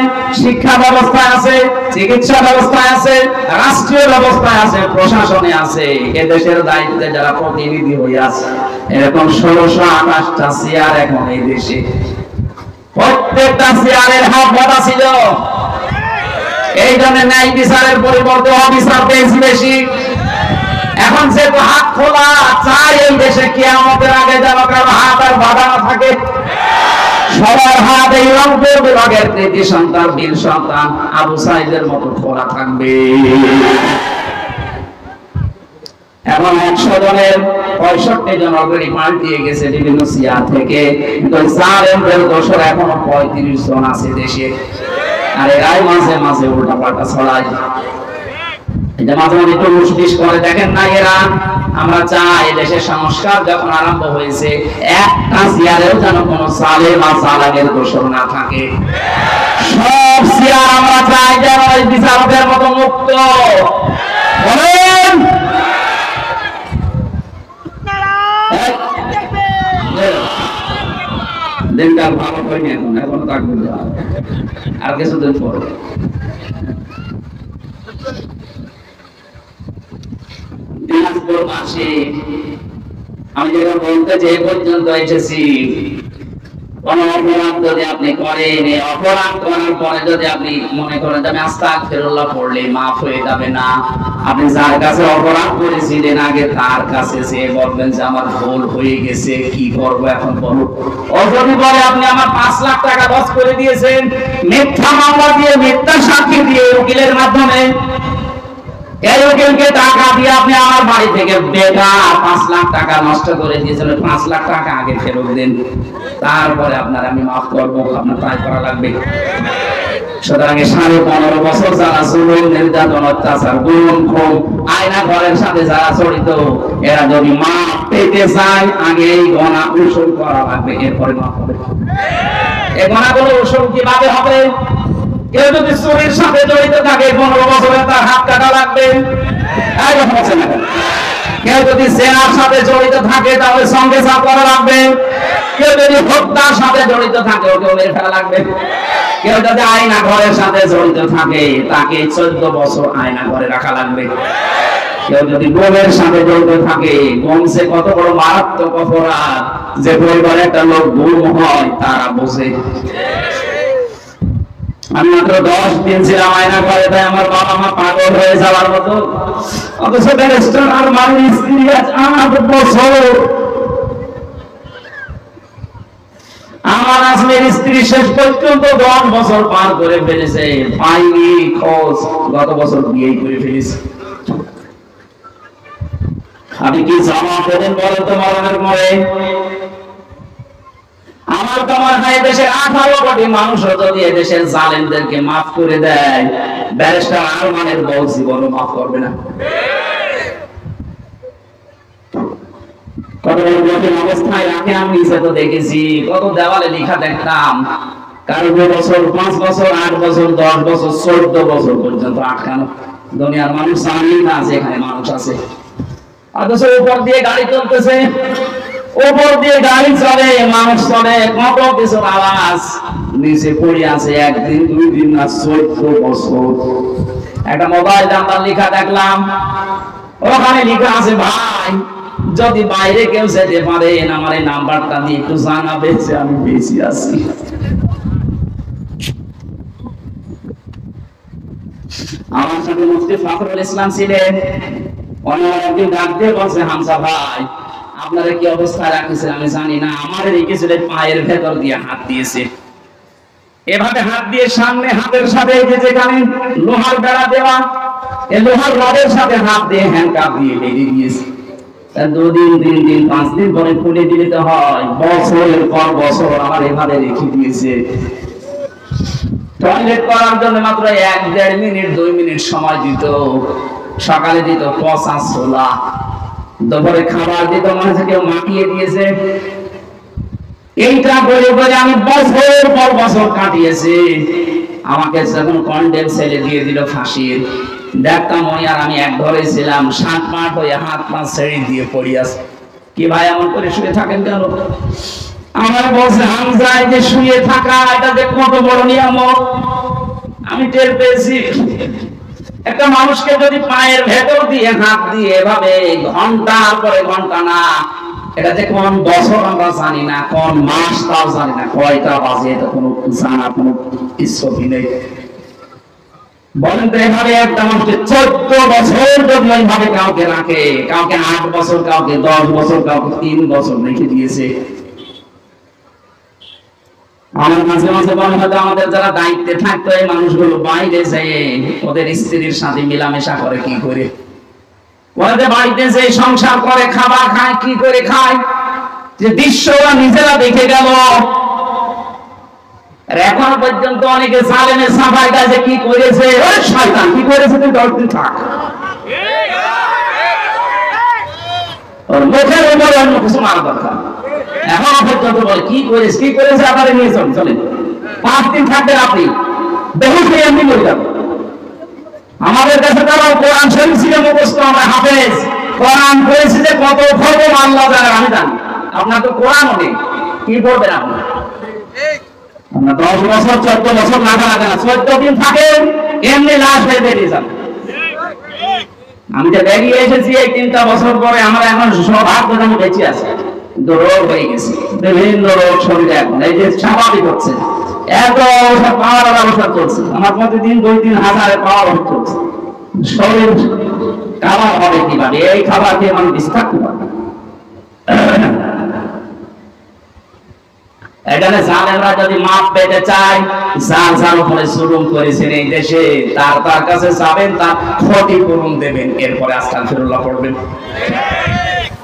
A: শিক্ষা ব্যবস্থায় আছে, চিকিৎসা ব্যবস্থায় আছে, রাষ্ট্রীয় ব্যবস্থায় আছে, প্রশাসনে আছে, এ দেশের দায়িত্বে যারা প্রতিনিধি হয়ে আছে, এরকম 1628টা চেয়ার এখন এই দেশে। প্রত্যেকটা চেয়ারের হাত বাঁধা ছিল। এই জন্য ন্যায় বিচারের পরিবর্তে অবিচার পেয়েছি বেশি। এখন যেহেতু হাত খোলা, চাই এই দেশে কিয়ামতের আগে যেন কারো হাত আর বাঁধা না থাকে। সবার হাত এই রংপুর বিভাগের কৃতি সন্তান, বীর সন্তান আবু সাইদের মতো খোলা থাকবে। এখন 100 জনের 65 জন অলরেডি পাল্টিয়ে গেছে বিভিন্ন চেয়ার থেকে, কিন্তু জালেমদের দোষর এখনো 35 জন আছে দেশে। আর এরাই মাঝে মাঝে উল্টা পাল্টা ছড়ায়। এটা মাঝে মাঝে একটু মুশকিল করে দেখেন না এরা। আমরা চাই দেশের সংস্কার যখন আরম্ভ হয়েছে, একটা চেয়ারেও যেন কোনো জালেম আর জালেমের দোষর না থাকে। সব চেয়ার আমরা চাই যেন ওই বিচারকের মতো মুক্ত। বলেন দিনকাল ভালো হয়নি, এখন এখনো থাকবে আর কিছুদিন পরে। দিনাজপুর মাসে আমি যেটা বলতে যে পর্যন্ত এসেছি, কোন অপরাধ যদি আপনি করেন, অপরাধ করার পরে যদি আপনি মনে করেন যে আমি আস্তাগফিরুল্লাহ পড়লে মাফ হয়ে যাবে না, আপনি যার কাছে অপরাধ করেছিলেন আগে তার কাছে সে বলবেন যে আমার ভুল হয়ে গেছে, কি করবো এখন বলো। ও যদি বলে আপনি আমার 5 লাখ টাকা লস করে দিয়েছেন, মিথ্যা মামলা দিয়ে, মিথ্যা সাক্ষী দিয়ে, উকিলের মাধ্যমে, এই উকিলকে টাকা দিয়ে আপনি আমার বাড়ি থেকে বেকার 5 লাখ টাকা নষ্ট করে দিয়েছেন, 5 লাখ টাকা আগে ফেরত দেন, তারপরে আপনার আমি মাফ করবো, আপনার তাই করা লাগবে। সুতরাং 15.5 বছর যারা জুলুম, নির্যাতন, অত্যাচার, গুম, খুন, আয়না ঘরের সাথে যারা জড়িত, এরা যদি মাফ পেতে চায় আগে এই গণা উসুল করা লাগবে, এরপরে মাফ হবে। এই গণাগুলো উসুল কিভাবে হবে? কেউ যদি চুরির সাথে জড়িত থাকে 15 বছরে তার হাত কাটা লাগবে। কেউ যদি জেনার সাথে জড়িত থাকে তাহলে সঙ্গে সাপ করা লাগবে। কেউ যদি হত্যার সাথে জড়িত থাকে ওকেও মেরে ফেলা লাগবে। কেউ যদি আয়না ঘরের সাথে জড়িত থাকে তাকে 14 বছর আয়না ঘরে রাখা লাগবে। কেউ যদি গুমের সাথে জড়িত থাকে, গুম সে কত বড় মারাত্মক অপরাধ, যে পরিবারে একটা লোক গুম হয় তারা বোঝে। আমি মাত্র 10 দিন ছিলাম আয়না ঘরে, তাই আমার বাবা মা পাগল হয়ে যাওয়ার মতো। অথচ ব্যারিস্টার আর মালির স্ত্রী আজ 8 বছর। আমার আজমের স্ত্রী শেষ পর্যন্ত 10 বছর পার করে ফেলেছে, পাইনি খোঁজ, গত বছর বিয়ে করে ফেলেছে। আপনি কি জমা দেবেন বলেন তো মরণের পরে? আমার তোমার হয় দেশের 18 কোটি মানুষ যদি এদেশের জালেমদেরকে মাফ করে দেয়, ব্যারিস্টার আরমানের বউ জীবনও মাফ করবে না। কত কঠিন অবস্থায় রাখে আমি তো দেখেছি, কত দেওয়ালে লেখা দেখতাম, কারো 2 বছর, 5 বছর, 8 বছর, 10 বছর, 14 বছর পর্যন্ত আটকানো। দুনিয়ার মানুষ জানি না যে এখানে মানুষ আছে, অথচ উপর দিয়ে গাড়ি চলতেছে, উপর দিয়ে গাড়ি চলে, মানুষ চলে, কত কিছু আওয়াজ, নিচে পড়ে আছে 1 দিন 2 দিন না 14 বছর। একটা মোবাইল নাম্বার লেখা দেখলাম, ওখানে লেখা আছে ভাই যদি বাইরে কেউ যেতে পারেন আমার এই নাম্বারটা দিয়ে একটু জানাবে যে আমি বেঁচে আছি। আমার সাথে মুফতি ফখরুল ইসলাম ছিলেন, অনেকদিন ডাক দিয়ে বলছে হামজা ভাই আপনারা কি অবস্থা রাখছেন আমি জানি না, আমার রেখেছিলেন পায়ের ভেতর দিয়ে হাত দিয়েছে, এভাবে হাত দিয়ে সামনে হাতের সাথে এই যে যেখানে লোহার বেড়া দেওয়া, এই লোহার রডের সাথে হাত দিয়ে হ্যান্ডকাপ দিয়ে বেঁধে দিয়েছে। 2 দিন 3 দিন 5 দিন পরে খুলে দিতে হয়, বছরের পর বছর আমার এভাবে রেখে দিয়েছে। টয়লেট করার জন্য মাত্র 1-1.5 মিনিট 2 মিনিট সময় দিত, সকালে দিত পচা ছোলা, দুপুরে খাবার দিত মনে হচ্ছে কেউ মাখিয়ে দিয়েছে। এইটা বলে বলে আমি বছর পর বছর কাটিয়েছি। আমাকে যখন কন্ডেম ছেলে দিয়ে দিল ফাঁসির, দেখতাম ওই আর আমি এক ঘরে ছিলাম, 7 মাঠ হয়ে হাত পা ছেড়ে দিয়ে পড়ে আছে। কি ভাই এমন করে শুয়ে থাকেন কেন? আমার বলছে হামজায় যে শুয়ে থাকা এটা যে কত বড় নিয়ামত আমি টের পেয়েছি। একটা মানুষকে যদি পায়ের ভেতর দিয়ে হাত দিয়ে এভাবে ঘন্টার পরে ঘন্টা না, এটা যে কোন বছর আমরা জানি না, কোন মাস তাও জানি না, কয়টা বাজে এটা কোনো জানা কোনো ইচ্ছুকি নেই। বলেন তো এভাবে একটা মানুষকে 14 বছর যদি ওইভাবে কাউকে রাখে, কাউকে 8 বছর, কাউকে 10 বছর, কাউকে 3 বছর রেখে দিয়েছে। আমার মাঝে মাঝে মনে হয় আমাদের যারা দায়িত্বে থাকতো এই মানুষগুলো বাইরে যেয়ে ওদের স্ত্রীর সাথে মেলামেশা করে কি করে, ওদের বাড়িতে যে সংসার করে খাবার খায় কি করে খায়, যে দৃশ্য ওরা নিজেরা দেখে গেল। এখন পর্যন্ত অনেকে জালেমে সাফাই দেয় যে কি করেছে, ওই শয়তান কি করেছে তুই 10 দিন থাক, ওর মুখের উপরে অন্য কিছু মারা দরকার। এখন পর্যন্ত বলে কি করেছে কি করেছে, আপনারা নিয়ে চলেন 5 দিন থাকবেন আপনি বেহুশ হয়ে এমনি মরে যাবেন। আমাদের কাছে তারা কোরআন শরীফ ছিল মুখস্থ, আমরা হাফেজ, কোরআন পড়েছি যে কত খবর আল্লাহ জানে আমি জানি। আপনার তো কোরআনও নেই, কি করবেন আপনি? আপনার 10 বছর 14 বছর লাগা লাগে না, 14 দিন থাকেন এমনি লাশ হয়ে বেরিয়ে যাবেন। আমি যে বেরিয়ে এসেছি এই 3টা বছর পরে আমরা এখন সৌভাগ্য আমি বেঁচে আছি, কিন্তু রোগ হয়ে গেছে, বিভিন্ন রোগ শরীরে এখন এই যে স্বাভাবিক হচ্ছে, এত ওষুধ পাওয়ার ব্যবস্থা চলছে, আমার প্রতিদিন 2-3 হাজারে পাওয়ার ওষুধ চলছে। শরীর খাবার হবে কিভাবে? এই খাবার দিয়ে মানুষ বেঁচে থাকতে পারবে। এখানে জালেমরা যদি মাপ পেতে চায়, যার যার উপরে জুলুম করেছেন এই দেশে তার কাছে যাবেন, তার ক্ষতিপূরণ দেবেন, এরপরে আস্তাগফিরুল্লাহ পড়বেন।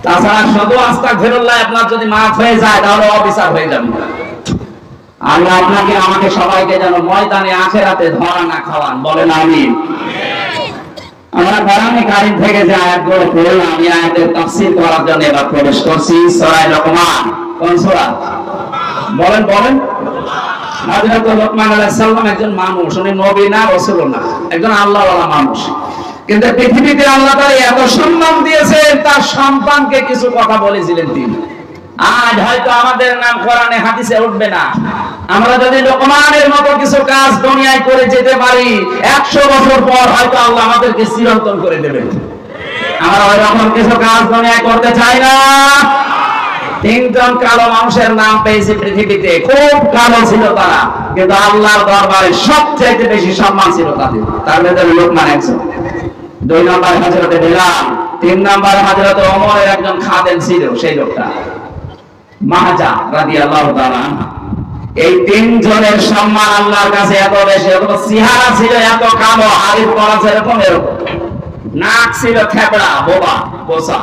A: তাছাড়া শুধু আস্তাগফিরুল্লাহ আপনার যদি মাফ হয়ে যায় তাহলে অবিচার হয়ে যাবে। আল্লাহ আপনাকে আমাকে সবাইকে যেন ময়দানে আখিরাতে ধরা না খাওয়ান, বলেন আমিন। আমরা কোরআনে কারীম থেকে যে আয়াতগুলো পড়লাম, আমি আয়াতের তাফসীর করার জন্য এবার প্রবেশ করছি সূরা লোকমান। কোন সূরা? বলেন বলেন। হযরত লোকমান আলাইহিস সালাম একজন মানুষ, উনি নবী না রাসূল না, একজন আল্লাহওয়ালা মানুষ। কিন্তু পৃথিবীতে আল্লাহ তাআলা এত সম্মান দিয়েছেন, তার সন্তানকে কিছু কথা বলেছিলেন তিনি। আজ হয়তো আমাদের নাম কোরআনে হাদিসে উঠবে না, আমরা যদি লোকমানের মতো কিছু কাজ দুনিয়ায় করে যেতে পারি, 100 বছর পর হয়তো আল্লাহ আমাদেরকে চিরন্তন করে দেবেন। আমরা ওইরকম কিছু কাজ দুনিয়ায় করতে চাই না। 3 জন কালো মানুষের নাম পেয়েছে পৃথিবীতে, খুব কালো ছিল তারা, কিন্তু আল্লাহর দরবারে সবচেয়ে বেশি সম্মান ছিল তাদের, তার মধ্যে লোকমান একজন। 2 নম্বর হযরত বিলাল, 3 নম্বর হযরত ওমরের একজন খাদেম ছিল, সেই লোকটা মাহাজা রাদিয়াল্লাহু তাআলা। এই 3 জনের সম্মান আল্লাহর কাছে এত বেশি, এত চেহারা ছিল এত কালো, হাড়ির পরা যেরকম এরকম, নাক ছিল থেবড়া বোবা বোসা,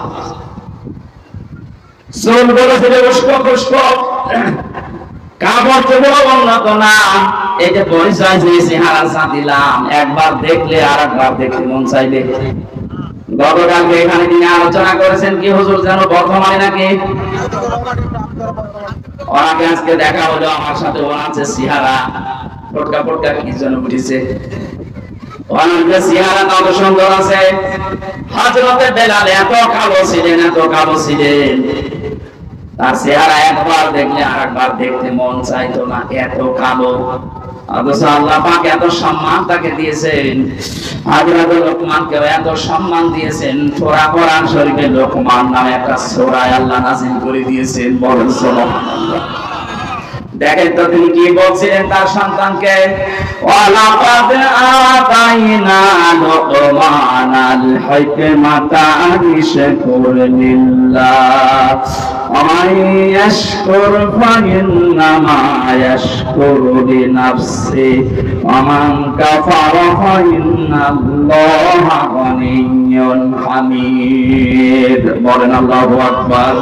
A: চুলগুলো ছিল উস্কো খুস্কো, কাপড় চোপড় উন্নত না। এই যে পরিচয় যে চেহারা দিলাম, একবার দেখলে আর একবার দেখতে মন চাইবে। গতকালকে এখানে তিনি আলোচনা করেছেন কি হুজুর যেন বর্তমানে নাকি, ওনাকে আজকে দেখা হলো আমার সাথে, ওনার যে চেহারা ফটকা ফটকা কি যেন উঠেছে, ওনার যে চেহারা কত সুন্দর আছে। হযরতে বেলাল এত কালো ছিলেন, এত কালো ছিলেন, তার চেহারা একবার দেখলে আর একবার দেখতে মন চাইতো না, এত কালো। অথচ আল্লাহ পাক এত সম্মান তাকে দিয়েছেন, হযরত লোকমানকে এত সম্মান দিয়েছেন। সূরা কোরআন শরীফে লোকমান নামে একটা সূরা আল্লাহ নাযিল করে দিয়েছেন, বলেন সুবহানাল্লাহ। দেখেন তো তিনি কি বলছিলেন তার সন্তানকে, ওয়ালাকাদ আতাইনা লোকমানাল হিকমাতা আনিশকুর লিল্লাহ ওয়া মান ইয়াশকুর ফাইন্নামা ইয়াশকুরু লিনাফসি ওয়া মান কাফারা ফাইন্নাল্লাহা গানিয়্যুন হামিদ, বলেন আল্লাহু আকবার।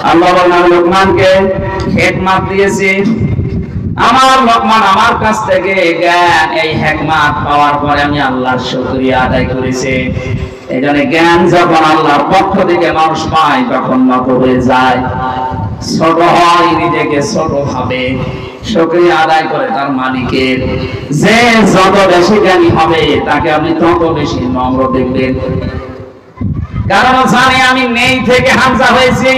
A: আল্লাহ বলেন লোকমানকে হিকমত দিয়েছি, আমার লোকমান আমার কাছ থেকে জ্ঞান এই হিকমত পাওয়ার পরে আমি আল্লাহর শুকরিয়া আদায় করেছি। এজন্য জ্ঞান যখন আল্লাহর পক্ষ থেকে মানুষ পায় তখন নত হয়ে যায়, ছোট হয়, নিজেকে ছোট ভাবে, শুকরিয়া আদায় করে তার মালিকের। যে যত বেশি জ্ঞানী হবে তাকে আপনি তত বেশি নম্র দেখবেন। কারণ জানি আমি নেই থেকে হামজা হয়েছি,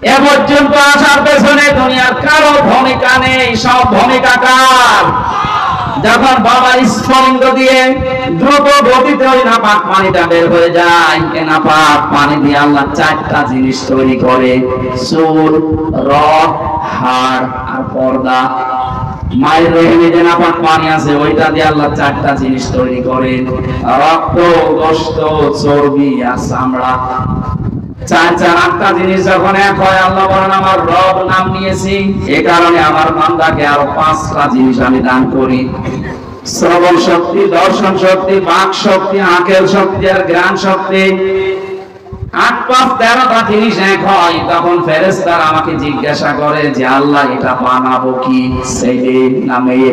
A: এ পর্যন্ত আসার পেছনে দুনিয়ার কারো ভূমিকা নেই, সব ভূমিকা কার? যখন বাবা স্ফলিঙ্গ দিয়ে দ্রুত গতিতে ওই নাপাক পানিটা বের হয়ে যায়, এ নাপাক পানি দিয়ে আল্লাহ চারটা জিনিস তৈরি করে, চুল, রগ, হাড় আর পর্দা। মায়ের রেহেমে যে নাপাক পানি আছে ওইটা দিয়ে আল্লাহ চারটা জিনিস তৈরি করেন, রক্ত, গোশত, চর্বি আর চামড়া। চার চার আটটা জিনিস যখন এক হয়, আল্লাহ বলেন আমার রব নাম নিয়েছি, এ কারণে আমার বান্দাকে আরো পাঁচটা জিনিস আমি দান করি, শ্রবণ শক্তি, দর্শন শক্তি, বাক শক্তি, আঁকেল শক্তি আর জ্ঞান শক্তি। ৮ ৫ ১৩টা জিনিস এক হয়, তখন ফেরেশতারা আমাকে জিজ্ঞাসা করে যে আল্লাহ এটা বানাবো কি, ছেলে না মেয়ে?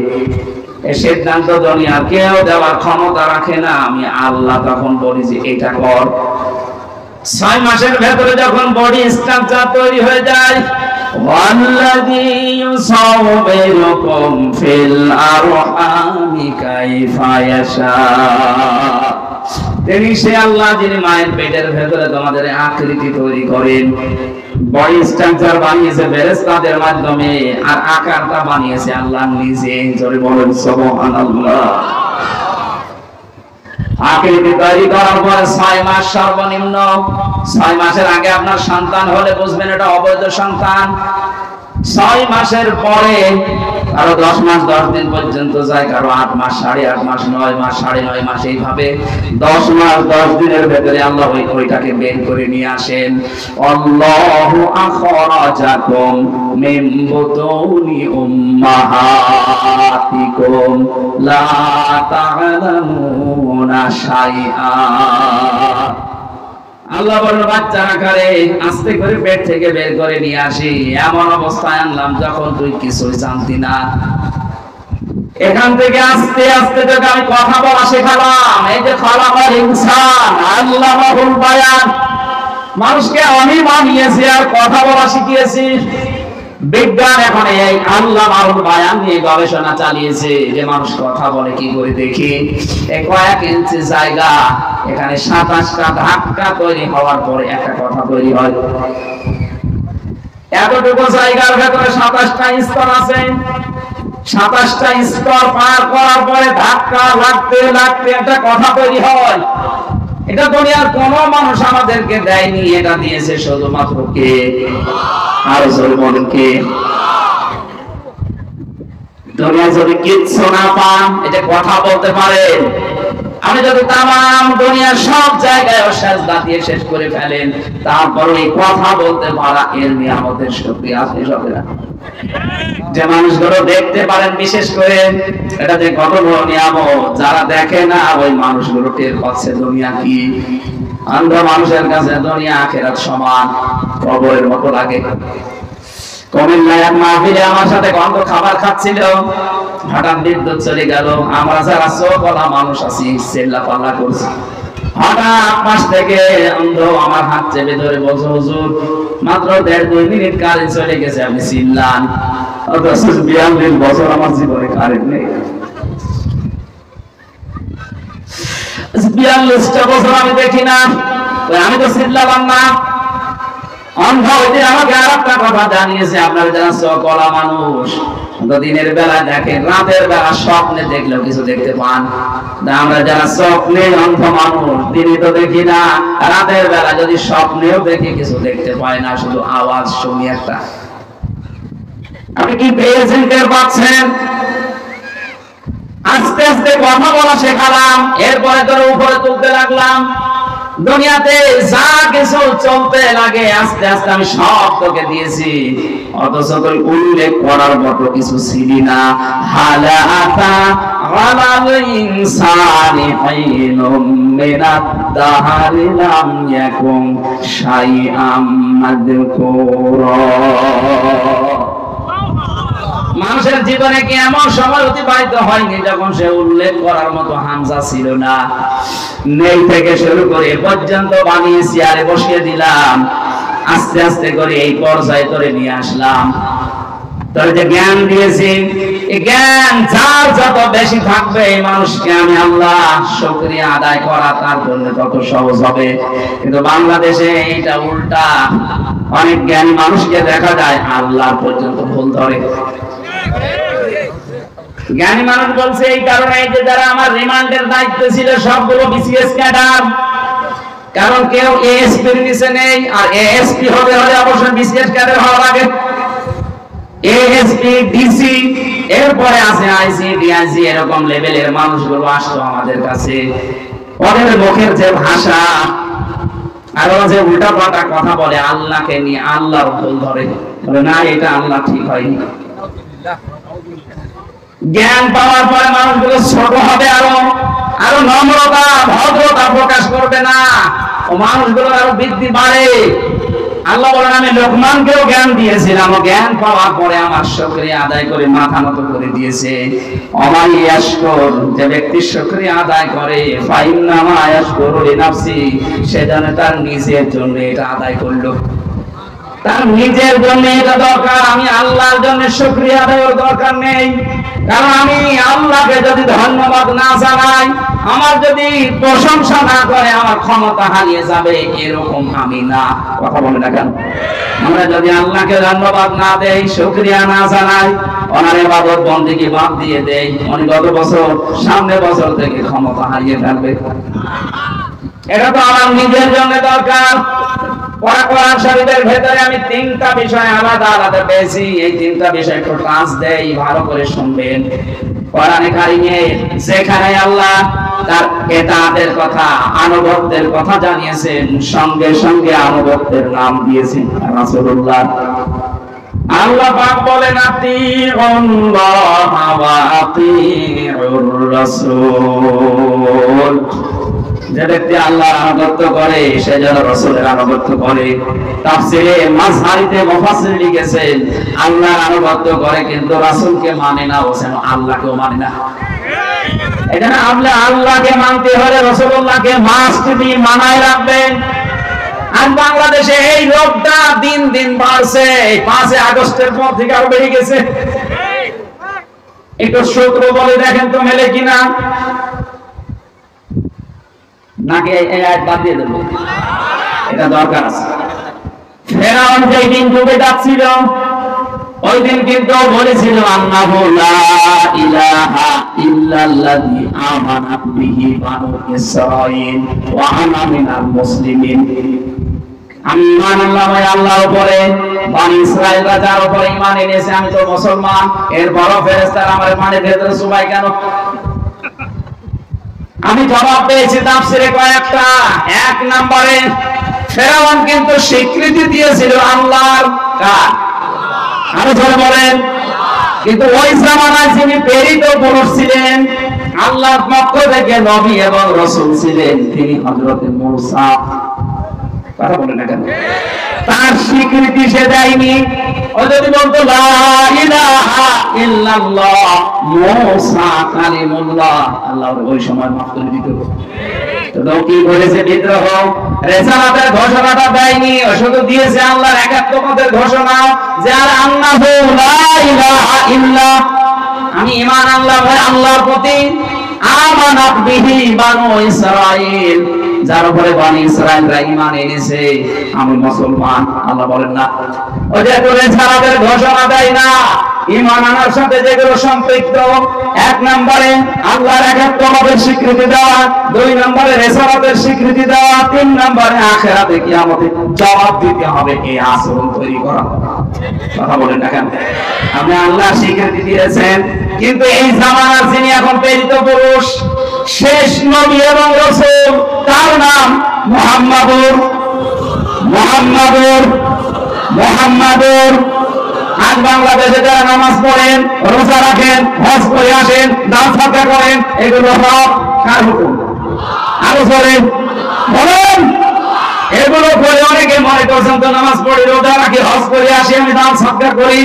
A: এই সিদ্ধান্ত দুনিয়ার কেউ দেওয়ার ক্ষমতা রাখে না, আমি আল্লাহ তখন বলি যে এটা কর। ৬ মাসের ভেতরে যখন বডি স্ট্রাকচার তৈরি হয়ে যায়, ওয়াল্লাযী ইউসাউবিরুকুম ফিল আরহামি কাইফা ইয়াশা, তিনি সে আল্লাহ যিনি মায়ের পেটের ভেতরে তোমাদের আকৃতি তৈরি করেন, বডি স্ট্রাকচার বানিয়েছে ফেরেশতাদের মাধ্যমে, আর আকারটা বানিয়েছে আল্লাহ নিজে। জোরে বলেন সুবহানাল্লাহ। আকৃতি তৈরি করার পরে ৬ মাস সর্বনিম্ন, ৬ মাসের আগে আপনার সন্তান হলে বুঝবেন এটা অবৈধ সন্তান। ৬ মাসের পরে কারো ১০ মাস ১০ দিন পর্যন্ত যায়, কারো ৮ মাস, ৮.৫ মাস, ৯ মাস, ৯.৫ মাস, এইভাবে ১০ মাস ১০ দিনের ভেতরে আল্লাহ ওইটাকে বের করে নিয়ে আসেন। আল্লাহু আখরাজাকুম মিন বুতুনি উম্মাহাতিকুম লা তা'লামুনা শাইআ। আল্লাহ বলল বাচ্চার আকারে আস্তে করে পেট থেকে বের করে নিয়ে আসি, এমন অবস্থায় আনলাম যখন তুই কিছুই জানতি না। এখান থেকে আস্তে আস্তে তোকে আমি কথা বলা শেখালাম। এই যে খালাকাল ইনসান আল্লামাহুল বায়ান, মানুষকে আমি বানিয়েছি আর কথা বলা শিখিয়েছি। বিজ্ঞান এখন এই আল্লামাহুল বায়ান নিয়ে গবেষণা চালিয়েছে যে মানুষ কথা বলে কি করে দেখি। এই কয়েক ইঞ্চি জায়গা, এখানে ২৭টা ধাক্কা তৈরি হওয়ার পরে একটা কথা তৈরি হয়। এতটুকু জায়গার ভেতরে ২৭টা স্তর আছে, ২৭টা স্তর পার করার পরে ধাক্কা লাগতে লাগতে একটা কথা তৈরি হয়। এটা দুনিয়ার কোন মানুষ আমাদেরকে দেয়নি, এটা দিয়েছে শুধুমাত্র কে? আর জোরে বলেন কে? দুনিয়া যদি কিচ্ছু না পান, এটা কথা বলতে পারেন। আমি যদি তামাম দুনিয়ার সব জায়গায় সাজদা দিয়ে শেষ করে ফেলেন, তারপর এই কথা বলতে পারা এর নিয়ামতের শক্তি আছে সবেরা। যে মানুষগুলো দেখতে পারেন বিশেষ করে, এটা যে কত বড় নিয়ামত, যারা দেখে না ওই মানুষগুলো টের পাচ্ছে দুনিয়া কি। অন্ধ মানুষের কাছে দুনিয়া আখিরাত সমান, কবরের মতো লাগে। কুমিল্লায় এক মাহফিলে আমার সাথে গন্ধ খাবার খাচ্ছিল, হঠাৎ বিদ্যুৎ চলে গেল। আমরা যারা চোখওয়ালা মানুষ আছি চিল্লাপাল্লা করছি। হঠাৎ পাশ থেকে অন্ধ আমার হাত চেপে ধরে বলছে, হুজুর মাত্র ১.৫-২ মিনিট কারেন্ট চলে গেছে, আপনি চিল্লান। অথচ ৪২ বছর আমার জীবনে কারেন্ট নেই। ৪২টা বছর আমি দেখি না, আমি তো চিল্লালাম না। অন্ধ ওইদিন আমাকে আর একটা কথা জানিয়েছে, আপনারা যারা চোখওয়ালা মানুষ দিনের বেলা দেখেন, রাতের বেলা স্বপ্নে দেখলেও কিছু দেখতে পান। আমরা যারা স্বপ্নে অন্ধ মানুষ, দিনে তো দেখি না, রাতের বেলা যদি স্বপ্নেও দেখি কিছু দেখতে পাই না, শুধু আওয়াজ শুনি একটা। আপনি কি পেয়েছেন, টের পাচ্ছেন? আস্তে আস্তে কথা বলা শেখালাম, এরপরে তোর উপরে তুলতে লাগলাম। দুনিয়াতে যা কিছু চলতে লাগে আস্তে আস্তে আমি সব তোকে দিয়েছি, অথচ তুই উল্লেখ করার মতো কিছু ছিলি না। হালাতা আলাল ইনসানি হাইনুম মিনাদ দাহরি লাম ইয়াকুম শাইআম মাযকুরা। মানুষের জীবনে কি এমন সময় অতিবাহিত হয়নি যখন সে উল্লেখ করার মতো হামজা ছিল না? নেই থেকে শুরু করে পর্যন্ত বানিয়ে চেয়ারে বসিয়ে দিলাম, আস্তে আস্তে করে এই পর্যায়ে ধরে নিয়ে আসলাম। তোর যে জ্ঞান দিয়েছি, এই জ্ঞান যার যত বেশি থাকবে এই মানুষকে আমি আল্লাহ শুকরিয়া আদায় করা তার জন্য তত সহজ হবে। কিন্তু বাংলাদেশে এইটা উল্টা, অনেক জ্ঞানী মানুষকে দেখা যায় আল্লাহ পর্যন্ত ভুল ধরে। জ্ঞানী মানুষ বলছে এই কারণে যে যারা আমার রিমান্ডের দায়িত্বে ছিল সবগুলো বিসিএস ক্যাডার, কারণ কেউ এএসপি এর নিচে নেই, আর এএসপি হলে অবশ্যই বিসিএস ক্যাডার হওয়ার আগে এএসপি ডিসি, এরপরে আছে আইসি ডিআইসি, এরকম লেভেলের মানুষগুলো আসতো আমাদের কাছে। ওদের মুখের যে ভাষা আর ওরা যে উল্টাপাল্টা কথা বলে আল্লাহকে নিয়ে, আল্লাহর ভুল ধরে, বলে না এটা আল্লাহ ঠিক হয়নি। জ্ঞান পাওয়ার পরে মানুষগুলো ছোট হবে, আরো নম্রতা ভদ্রতা প্রকাশ করবে না, ও মানুষগুলো আরো বৃদ্ধি বাড়ে। আল্লাহ বলেন আমি লোকমানকেও জ্ঞান দিয়েছিলাম, জ্ঞান পাওয়ার পরে আমার শুকরিয়া আদায় করে মাথা নত করে দিয়েছে। অমাই ইয়াশকুর, যে ব্যক্তি শুকরিয়া আদায় করে, ফাইন্নামা ইয়াশকুরু লিনাফসি, সে যেন তার নিজের জন্য এটা আদায় করলো, তার নিজের জন্য এটা দরকার। আমি আল্লাহর জন্য শুকরিয়া আদায়ের দরকার নেই, কারণ আমি আল্লাহকে যদি ধন্যবাদ না জানাই, আমার যদি প্রশংসা না করে, আমার ক্ষমতা হারিয়ে যাবে, এরকম আমি না। কথা বলে না কেন? আমরা যদি আল্লাহকে ধন্যবাদ না দেই, শুকরিয়া না জানাই, ওনার ইবাদত বন্দেগী বাদ দিয়ে দেই, উনি গত বছর সামনে বছর থেকে ক্ষমতা হারিয়ে ফেলবে। এটা তো আমার নিজের জন্য দরকার। কোরআন শরীফের ভেতরে আমি তিনটা বিষয় আলাদা আলাদা পেয়েছি, এই তিনটা বিষয় একটু টাচ দেই, ভালো করে শুনবেন। কোরআনে কারিমে যেখানে আল্লাহ তার ইতাআতের কথা, আনুগত্যের কথা জানিয়েছেন, সঙ্গে সঙ্গে আনুগত্যের নাম দিয়েছেন রাসূলুল্লাহ। আল্লাহ পাক বলেন আতিউল্লাহ ওয়া আতিউর রাসূল, যে ব্যক্তি আল্লাহর আনুগত্য করে সে যেন রাসূলের আনুগত্য করে। তাফসীরে মাযহারিতে মুফাসসির লিখেছেন আল্লাহর আনুগত্য করে কিন্তু রাসূলকে মানে না, ও যেন আল্লাহকেও মানে না। এখানে আপনি আল্লাহকে মানতে হলে রাসূলুল্লাহকে মাস্ট বি মানায় রাখবেন। আর বাংলাদেশে এই রোগটা দিন দিন বাড়ছে, 5 আগস্টের পর থেকে আরো বেড়ে গেছে। একটু সূত্র বলে দেখেন তো মেলে কিনা, নাকি এই আয়াত বাদ দিয়ে দেব? এটা দরকার আছে। ফেরাউন যেই দিন ডুবে যাচ্ছিল, ওই দিন কিন্তু বলেছিল আন্নাহু লা ইলাহা ইল্লাল্লাযী আমানাত বিহি বানু ইসরাঈল ওয়া আনা মিনাল মুসলিমিন। আমি ঈমান আনলাম আল্লাহর উপরে, বনি ইসরাঈলরা যার উপরে ঈমান এনেছে, আমি তো মুসলমান। এরপরও ফেরেশতারা আমার ইমানের ভেতরে সুবাই কেন? আমি জবাব পেয়েছি তাফসীরে কয়েকটা। 1 নম্বরে ফেরাউন কিন্তু স্বীকৃতি দিয়েছিল আল্লাহর কার, আরো ধরে বলেন। কিন্তু ওই জামানায় যিনি প্রেরিত পুরুষ ছিলেন, আল্লাহর পক্ষ থেকে নবী এবং রাসূল ছিলেন, তিনি হযরত মূসা। কথা বলেন না কেন? তার স্বীকৃতি সে দেয়নি। ও যদি বলতো লা ইলাহা ইল্লাল্লাহ মূসা কালিমুল্লাহ, আল্লাহ ওই সময় মাফ করে দিত। তো কি করেছে? বিদ্রোহ, রিসালাতের ঘোষণাটা দেয়নি, শুধু দিয়েছে আল্লাহর একাত্মতার ঘোষণা, যে আর আন্নাহু লা ইলাহা ইল্লা, আমি ঈমান আনলাম আল্লাহর প্রতি, আমানাত বিহি বানু ইসরাঈল, যার উপরে বনি ইসরাঈলরা ঈমান এনেছে, আমি মুসলমান। আল্লাহ বলেন না, ওই যে করে রিসালাতের ঘোষণা দেয় না, ঈমান আনার সাথে যেগুলো সম্পৃক্ত, 1 নম্বরে আল্লাহর একাত্মতার স্বীকৃতি দেওয়া, 2 নম্বরে রিসালাতের স্বীকৃতি দেওয়া, 3 নম্বরে আখিরাতে কিয়ামতে জবাব দিতে হবে, এই আচরণ তৈরি করা। কথা বলেন না কেন? আপনি আল্লাহ স্বীকৃতি দিয়েছেন, কিন্তু এই জামানার যিনি এখন প্রেরিত পুরুষ, শেষ নবী এবং রাসূল, তার নাম মুহাম্মাদুর। আজ বাংলাদেশে যারা নামাজ পড়েন, রোজা রাখেন, হজ করে আসেন, দান সাদকা করেন, এগুলো সব কার হুকুম? আরো বলেন, এগুলো করে অনেকে মনে করছেন তো নামাজ পড়ি, রোজা রাখি, হজ করে আসি, আমি দান সাদকা করি।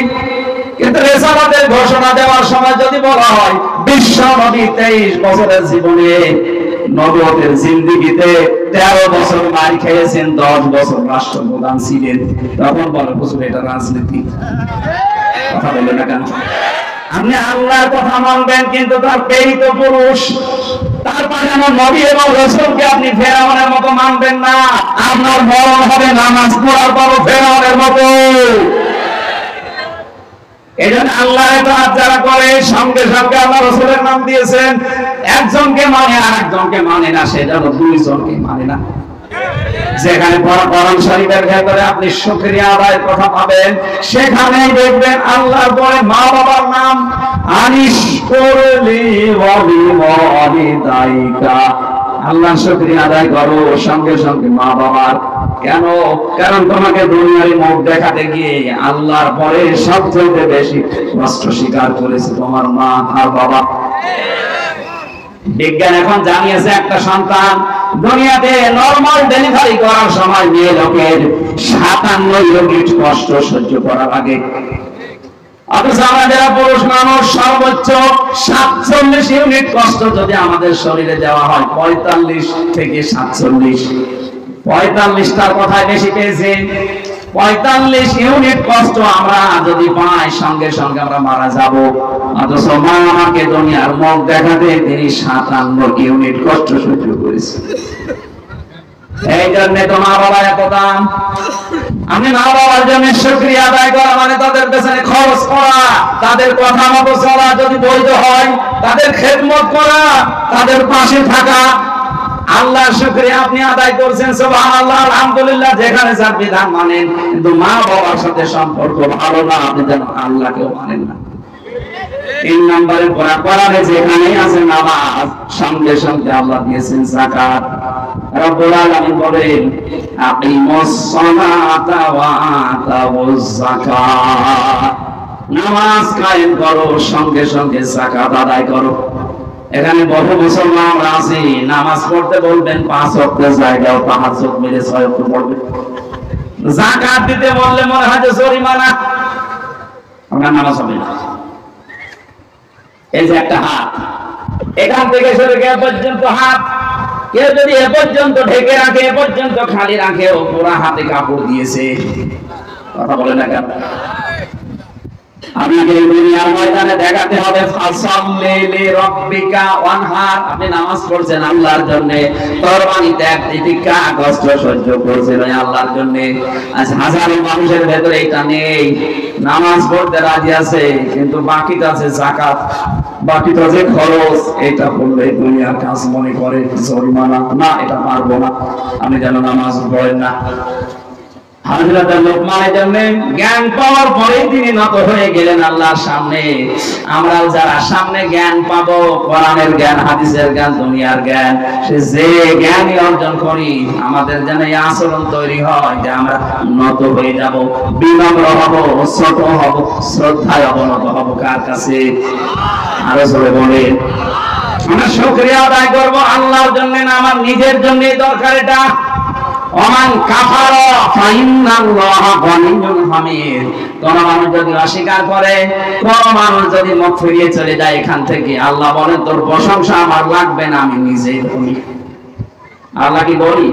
A: কিন্তু রিসালাতের ঘোষণা দেওয়ার সময় যদি বলা হয় বিশ্ব নবী 23 বছরের জীবনে নবুয়তের জিন্দেগিতে 13 বছর মার খেয়েছেন, 10 বছর রাষ্ট্রপ্রধান ছিলেন। তখন বলে হুজুর এটা রাজনীতি। কথা বলে না কেন? আপনি আল্লাহর কথা মানবেন, কিন্তু তার প্রেরিত পুরুষ, তার পাঠানো নবী এবং রাসূলকে আপনি ফেরাউনের মতো মানবেন না। আপনার মরণ হবে নামাজ পড়ার পরও ফেরাউনের মতো। এজন্য আল্লাহর ইবাদত যারা করে সঙ্গে সঙ্গে আল্লাহ রাসূলের নাম দিয়েছেন। একজনকে মানে আর একজনকে মানে না, সেটা হলো দুইজনকে মানে না। যেখানে কোরআন শরীফের ভেতরে আপনি শুকরিয়া আদায়ের কথা পাবেন, সেখানেই দেখবেন আল্লাহর পরে মা বাবার নাম আনিশ করলি ওয়ালি ওয়ালিদাইকা। আল্লাহর শুকরিয়া আদায় করো সঙ্গে সঙ্গে মা বাবার। কেন? কারণ তোমাকে দুনিয়ার মুখ দেখাতে গিয়ে আল্লাহর পরে সবচেয়ে বেশি কষ্ট স্বীকার করেছে তোমার মা আর বাবা। বিজ্ঞান এখন জানিয়েছে একটা সন্তান দুনিয়াতে নরমাল ডেলিভারি করার সময় মেয়ে লোকের 57 ইউনিট কষ্ট সহ্য করা লাগে। অথচ আমাদের পুরুষ মানুষ সর্বোচ্চ 47 ইউনিট কষ্ট যদি আমাদের শরীরে দেওয়া হয়, 45 থেকে 47, 45টার কথায় বেশি পেয়েছি। 45 ইউনিট কষ্ট আমরা যদি পাই, সঙ্গে সঙ্গে আমরা মারা যাব। অথচ মা আমাকে দুনিয়ার মুখ দেখাতে তিনি 57 ইউনিট কষ্ট সহ্য করেছে। এই জন্য তো মা বাবার এত দাম। আমি মা বাবার জন্য শুকরিয়া আদায় করা মানে তাদের পেছনে খরচ করা, তাদের কথা মতো চলা যদি বৈধ হয়, তাদের খেদমত করা, তাদের পাশে থাকা। আল্লাহর শুকরিয়া আপনি আদায় করছেন, সুবহানাল্লাহ, আলহামদুলিল্লাহ, যেখানে যার বিধান মানেন, কিন্তু মা বাবার সাথে সম্পর্ক ভালো না, আপনি যেন আল্লাহকেও মানেন না। 3 নম্বরে কোরআনে যেখানেই আছে নামাজ, সঙ্গে সঙ্গে আল্লাহ দিয়েছেন যাকাত। রব্বুল আলামিন বলেন আকিমুস সালাতা ওয়া আতাউজ যাকাত। নামাজ কায়েম করো, সঙ্গে সঙ্গে যাকাত আদায় করো। এখানে বহু মুসলমান আছে নামাজ পড়তে বলবেন 5 ওয়াক্তের জায়গায় তাহাজ্জুদ মিলে 6 ওয়াক্ত পড়বে। যাকাত দিতে বললে মনে হয় যে জরিমানা, আপনার নামাজ হবে না। এই যে একটা হাত, এখান থেকে শুরু করে পর্যন্ত হাত, কেউ যদি এ পর্যন্ত ঢেকে রাখে, এ পর্যন্ত খালি রাখে, ও পুরা হাতে কাপড় দিয়েছে। কথা বলে না কেন? আপনাকে দুনিয়ার ময়দানে দেখাতে হবে ফাসাল্লি লিরাব্বিকা ওয়ানহার। আপনি নামাজ পড়ছেন আল্লাহর জন্য, কুরবানি ত্যাগ তিতিক্ষা কষ্ট সহ্য করছেন ওই আল্লাহর জন্য। আজ হাজারো মানুষের ভেতরে এটা নেই, নামাজ পড়তে রাজি আছে কিন্তু বাকিটা আছে যাকাত, বাকিটা যে খরচ, এটা করলে দুনিয়ার কাজ মনে করে জরিমানা, না এটা পারবো না, আমি যেন নামাজ পড়েন না। হযরত লোকমানের জন্য জ্ঞান পাওয়ার পরেই তিনি নত হয়ে গেলেন আল্লাহর সামনে। আমরাও যারা সামনে জ্ঞান পাবো, কোরআনের জ্ঞান, হাদিসের জ্ঞান, দুনিয়ার জ্ঞান, সে যে জ্ঞানই অর্জন করি, আমাদের যেন এই আচরণ তৈরি হয় যে আমরা নত হয়ে যাব, বিনম্র হব, ছোট হব, শ্রদ্ধায় অবনত হব। কার কাছে? আরো জোরে বলেন। আমরা শুকরিয়া আদায় করবো আল্লাহর জন্য না আমার নিজের জন্য দরকার এটা। ওমান কাফারা ফাইন্নাল্লাহা গনিয়্যুন হামিদ। কোন মানুষ যদি অস্বীকার করে, কোন মানুষ যদি মুখ ফিরিয়ে চলে যায় এখান থেকে, আল্লাহ বলেন তোর প্রশংসা আমার লাগবে না, আমি নিজেই ধনী। আল্লাহ কি বলি?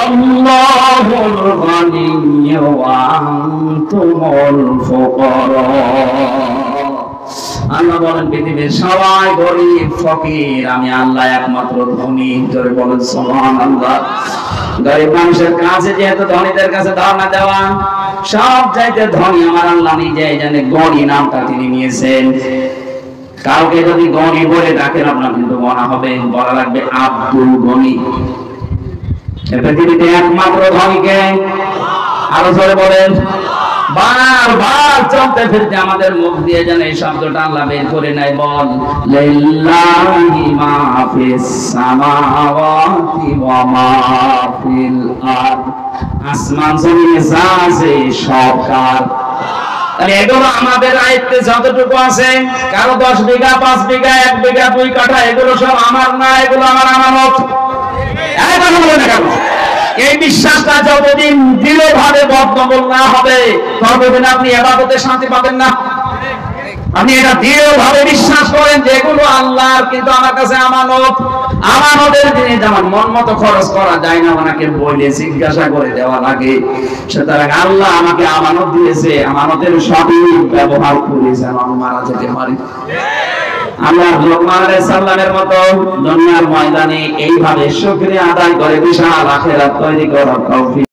A: আল্লাহুল গনিয়্যু ওয়া আনতুমুল ফুকারা। আল্লাহ বলেন পৃথিবীর সবাই গরিব ফকির, আমি আল্লাহ একমাত্র ধনী। জোরে বলেন সুবহানাল্লাহ। গরিব মানুষের কাছে যেহেতু ধনীদের কাছে ধারণা দেওয়া, সব চাইতে ধনী আমার আল্লাহ নিজে। জানে গনি নামটা তিনি নিয়েছেন। কাউকে যদি গনি বলে ডাকেন আপনার কিন্তু মনে হবে, বলা লাগবে আব্দুল গনি। পৃথিবীতে একমাত্র ধনীকে। আরো জোরে বলেন। বারবার চলতে ফিরতে আমাদের মুখ দিয়ে যেন এই শব্দটা আল্লাহ বের করে নেয়। বল লিল্লাহি মা ফিস সামাওয়াতি ওয়া মা ফিল আরদ। আসমান জমিনে যা আছে সব কার। তাহলে এগুলো আমাদের আয়ত্তে যতটুকু আছে, কারো 10 বিঘা, 5 বিঘা, 1 বিঘা, 2 কাঠা, এগুলো সব আমার না, এগুলো আমার আমানত। এই কথা বলে না কেন? এই বিশ্বাসটা যতদিন দৃঢ়ভাবে বদ্ধমূল না হবে, ততদিন আপনি ইবাদতে শান্তি পাবেন না। আপনি এটা দৃঢ়ভাবে বিশ্বাস করেন যে এগুলো আল্লাহর, কিন্তু আমার কাছে আমানত। আমানতের জিনিস আমার মন মতো খরচ করা যায় না, ওনাকে বলে জিজ্ঞাসা করে দেওয়া লাগে। সুতরাং আল্লাহ আমাকে আমানত দিয়েছে, আমানতের সঠিক ব্যবহার করে যেন আমি মারা যেতে পারি। আল্লাহ লোকমান আলাইহিস সালামের মতো দুনিয়ার ময়দানে এইভাবে শুকরিয়া আদায় করে বিশাল আখিরাত তৈরি করার তৌফিক